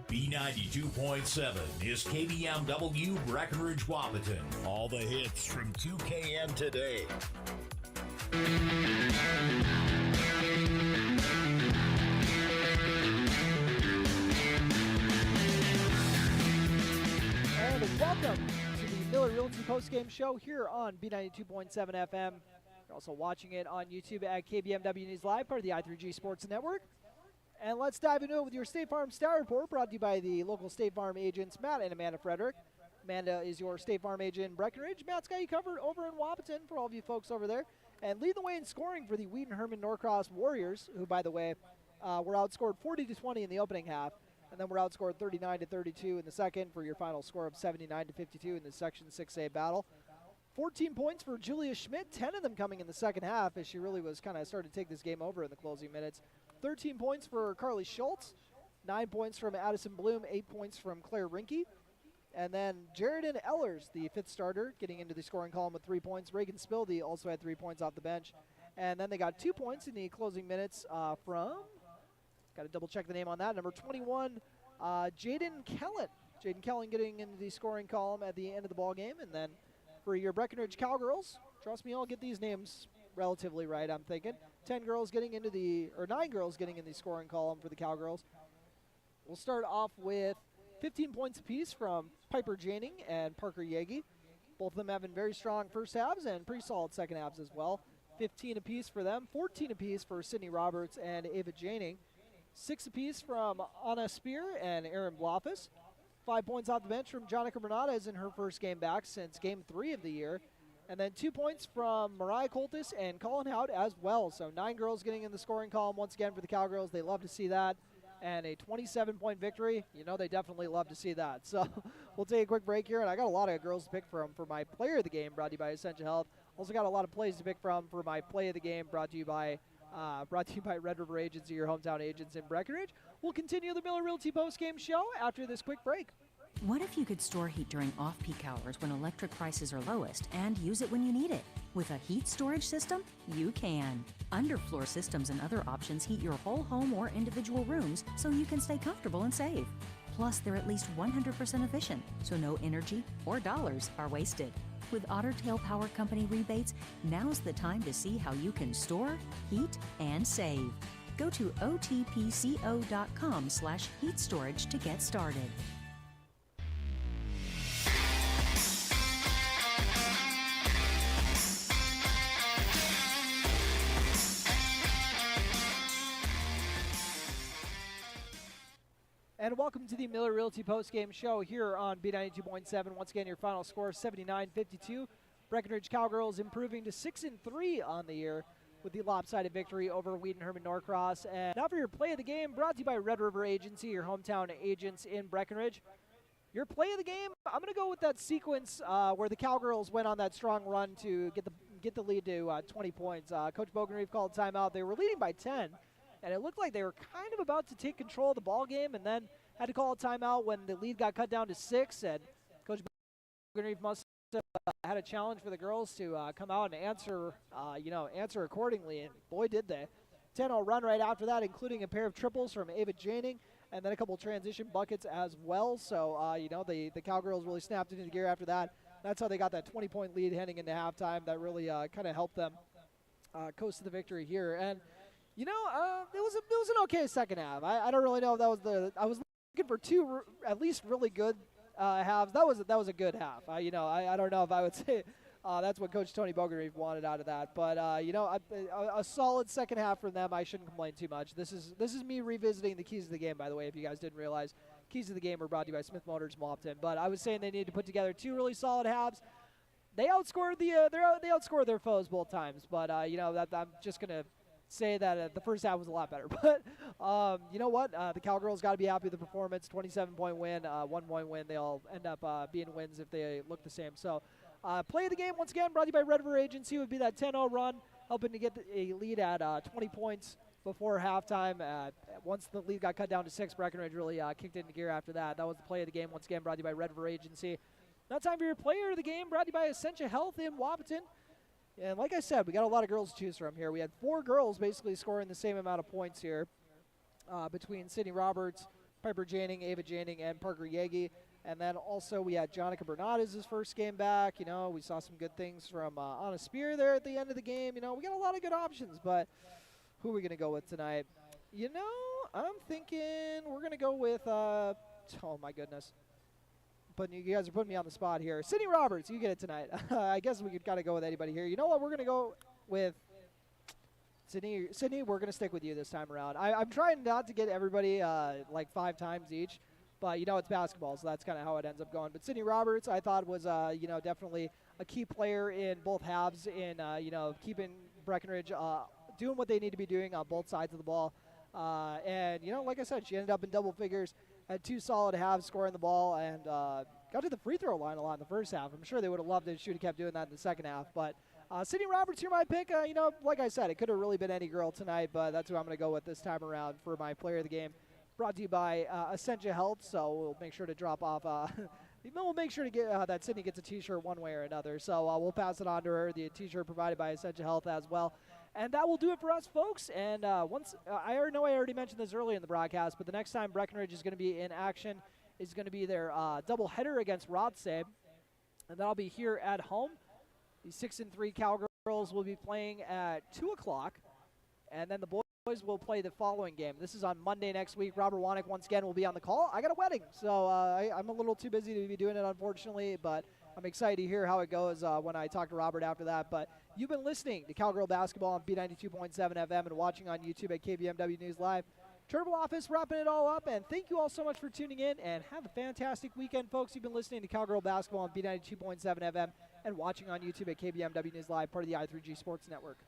B92.7 is KBMW Breckenridge Wahpeton. All the hits from 2KM today. And welcome to the Miller Realty postgame show here on B92.7 FM. You're also watching it on YouTube at KBMW News Live, part of the i3G Sports Network. And let's dive into it with your State Farm Star Report, brought to you by the local State Farm agents, Matt and Amanda Frederick. Amanda is your State Farm agent in Breckenridge. Matt's got you covered over in Wahpeton for all of you folks over there. And leading the way in scoring for the Wheaton Herman-Norcross Warriors, who, by the way, were outscored 40-20 in the opening half. And then were outscored 39-32 in the second for your final score of 79-52 in the Section 6A battle. 14 points for Julia Schmidt, 10 of them coming in the second half as she really was kind of starting to take this game over in the closing minutes. 13 points for Carly Schultz, 9 points from Addison Bloom, 8 points from Claire Rinke. And then Jaredin Ellers, the fifth starter, getting into the scoring column with 3 points. Reagan Spildy also had 3 points off the bench. And then they got 2 points in the closing minutes from, got to double check the name on that, number 21, Jaden Kellen. Jaden Kellen getting into the scoring column at the end of the ball game. And then for your Breckenridge Cowgirls, trust me, I'll get these names relatively right, I'm thinking. 9 girls getting in the scoring column for the Cowgirls. We'll start off with 15 points apiece from Piper Janing and Parker Yagi. Both of them having very strong first halves and pretty solid second halves as well. 15 apiece for them, 14 apiece for Sydney Roberts and Ava Janing. 6 apiece from Anna Spear and Erin Blofus. 5 points off the bench from Jonica Bernadez in her first game back since game 3 of the year. And then 2 points from Mariah Coltis and Colin Hout as well. So 9 girls getting in the scoring column once again for the Cowgirls. They love to see that. And a 27-point victory, you know they definitely love to see that. So we'll take a quick break here. And I got a lot of girls to pick from for my player of the game, brought to you by Essential Health. Also got a lot of plays to pick from for my play of the game, brought to you by Red River Agency, your hometown agents in Breckenridge. We'll continue the Miller Realty postgame show after this quick break. What if you could store heat during off-peak hours when electric prices are lowest and use it when you need it? With a heat storage system, you can. Underfloor systems and other options heat your whole home or individual rooms so you can stay comfortable and save. Plus, they're at least 100% efficient, so no energy or dollars are wasted. With Otter Tail Power Company rebates, now's the time to see how you can store, heat, and save. Go to otpco.com/heat storage to get started. And welcome to the Miller Realty postgame show here on B92.7. Once again, your final score 79-52. Breckenridge Cowgirls improving to 6-3 on the year with the lopsided victory over Wheaton Herman-Norcross. And now for your play of the game, brought to you by Red River Agency, your hometown agents in Breckenridge. Your play of the game, I'm going to go with that sequence where the Cowgirls went on that strong run to get the lead to 20 points. Coach Bogenreef called timeout. They were leading by 10. And it looked like they were kind of about to take control of the ball game, and then had to call a timeout when the lead got cut down to 6. And Coach Bogenreef must have had a challenge for the girls to come out and answer accordingly. And boy, did they! 10-0 run right after that, including a pair of triples from Ava Janing, and then a couple transition buckets as well. So the Cowgirls really snapped into gear after that. That's how they got that 20-point lead heading into halftime. That really kind of helped them coast to the victory here. And it was an okay second half. I don't really know if that was I was looking for 2 at least really good halves. That was a good half. I don't know if I would say that's what Coach Tony Bogenreef wanted out of that. But a solid second half from them. I shouldn't complain too much. This is me revisiting the keys of the game. By the way, if you guys didn't realize, keys of the game were brought to you by Smith Motors Wahpeton. But I was saying they needed to put together 2 really solid halves. they outscored they outscored their foes both times. But that I'm just gonna say that the first half was a lot better. But you know what? The Cowgirls got to be happy with the performance. 27-point win, 1-point win. They all end up being wins if they look the same. So play of the game once again brought to you by Red River Agency. Would be that 10-0 run, helping to get a lead at 20 points before halftime. Once the lead got cut down to 6, Breckenridge really kicked into gear after that. That was the play of the game once again brought to you by Red River Agency. Now time for your player of the game brought to you by Essentia Health in Wahpeton. And like I said, we got a lot of girls to choose from here. We had 4 girls basically scoring the same amount of points here between Sydney Roberts, Piper Janing, Ava Janing, and Parker Yegi. And then also we had Jonica Bernard's first game back. We saw some good things from Anna Spear there at the end of the game. We got a lot of good options, but who are we going to go with tonight? I'm thinking we're going to go with, oh my goodness. But you guys are putting me on the spot here. Sydney Roberts, you get it tonight. I guess we could kind of go with anybody here. You know what? We're going to go with Sydney. Sydney, we're going to stick with you this time around. I'm trying not to get everybody like 5 times each. But, it's basketball, so that's kind of how it ends up going. But Sydney Roberts, I thought, was, definitely a key player in both halves in, keeping Breckenridge doing what they need to be doing on both sides of the ball. And, like I said, she ended up in double figures. Had 2 solid halves scoring the ball and got to the free throw line a lot in the first half. I'm sure they would have loved it if she would have kept doing that in the second half. But Sydney Roberts, you're my pick. Like I said, it could have really been any girl tonight, but that's who I'm going to go with this time around for my player of the game. Brought to you by Essentia Health, so we'll make sure to drop off. We'll make sure to get that Sydney gets a T-shirt one way or another. So we'll pass it on to her. The T-shirt provided by Essentia Health as well. And that will do it for us, folks. And once I already mentioned this earlier in the broadcast, but the next time Breckenridge is going to be in action is going to be their doubleheader against Rothsay, and that'll be here at home. The 6-3 Cowgirls will be playing at 2 o'clock, and then the boys will play the following game. This is on Monday next week. Robert Wanick once again will be on the call. I got a wedding, so I'm a little too busy to be doing it, unfortunately, but I'm excited to hear how it goes when I talk to Robert after that. But you've been listening to Cowgirl Basketball on B92.7 FM and watching on YouTube at KBMW News Live. Turtle Office wrapping it all up, and thank you all so much for tuning in, and have a fantastic weekend, folks. You've been listening to Cowgirl Basketball on B92.7 FM and watching on YouTube at KBMW News Live, part of the i3G Sports Network.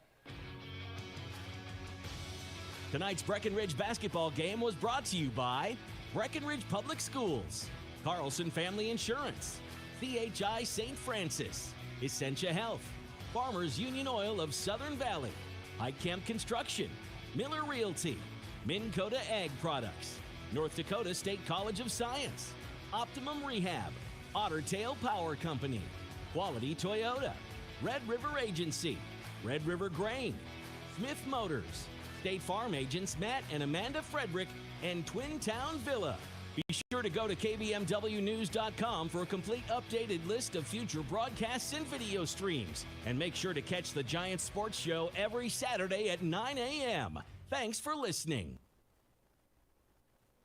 Tonight's Breckenridge basketball game was brought to you by Breckenridge Public Schools, Carlson Family Insurance, CHI St. Francis, Essentia Health, Farmers Union Oil of Southern Valley, Hike Camp Construction, Miller Realty, Minn Kota Ag Products, North Dakota State College of Science, Optimum Rehab, Otter Tail Power Company, Quality Toyota, Red River Agency, Red River Grain, Smith Motors, State Farm agents Matt and Amanda Frederick, and Twin Town Villa. Be sure to go to kbmwnews.com for a complete updated list of future broadcasts and video streams. And make sure to catch the Giants Sports Show every Saturday at 9 a.m. Thanks for listening.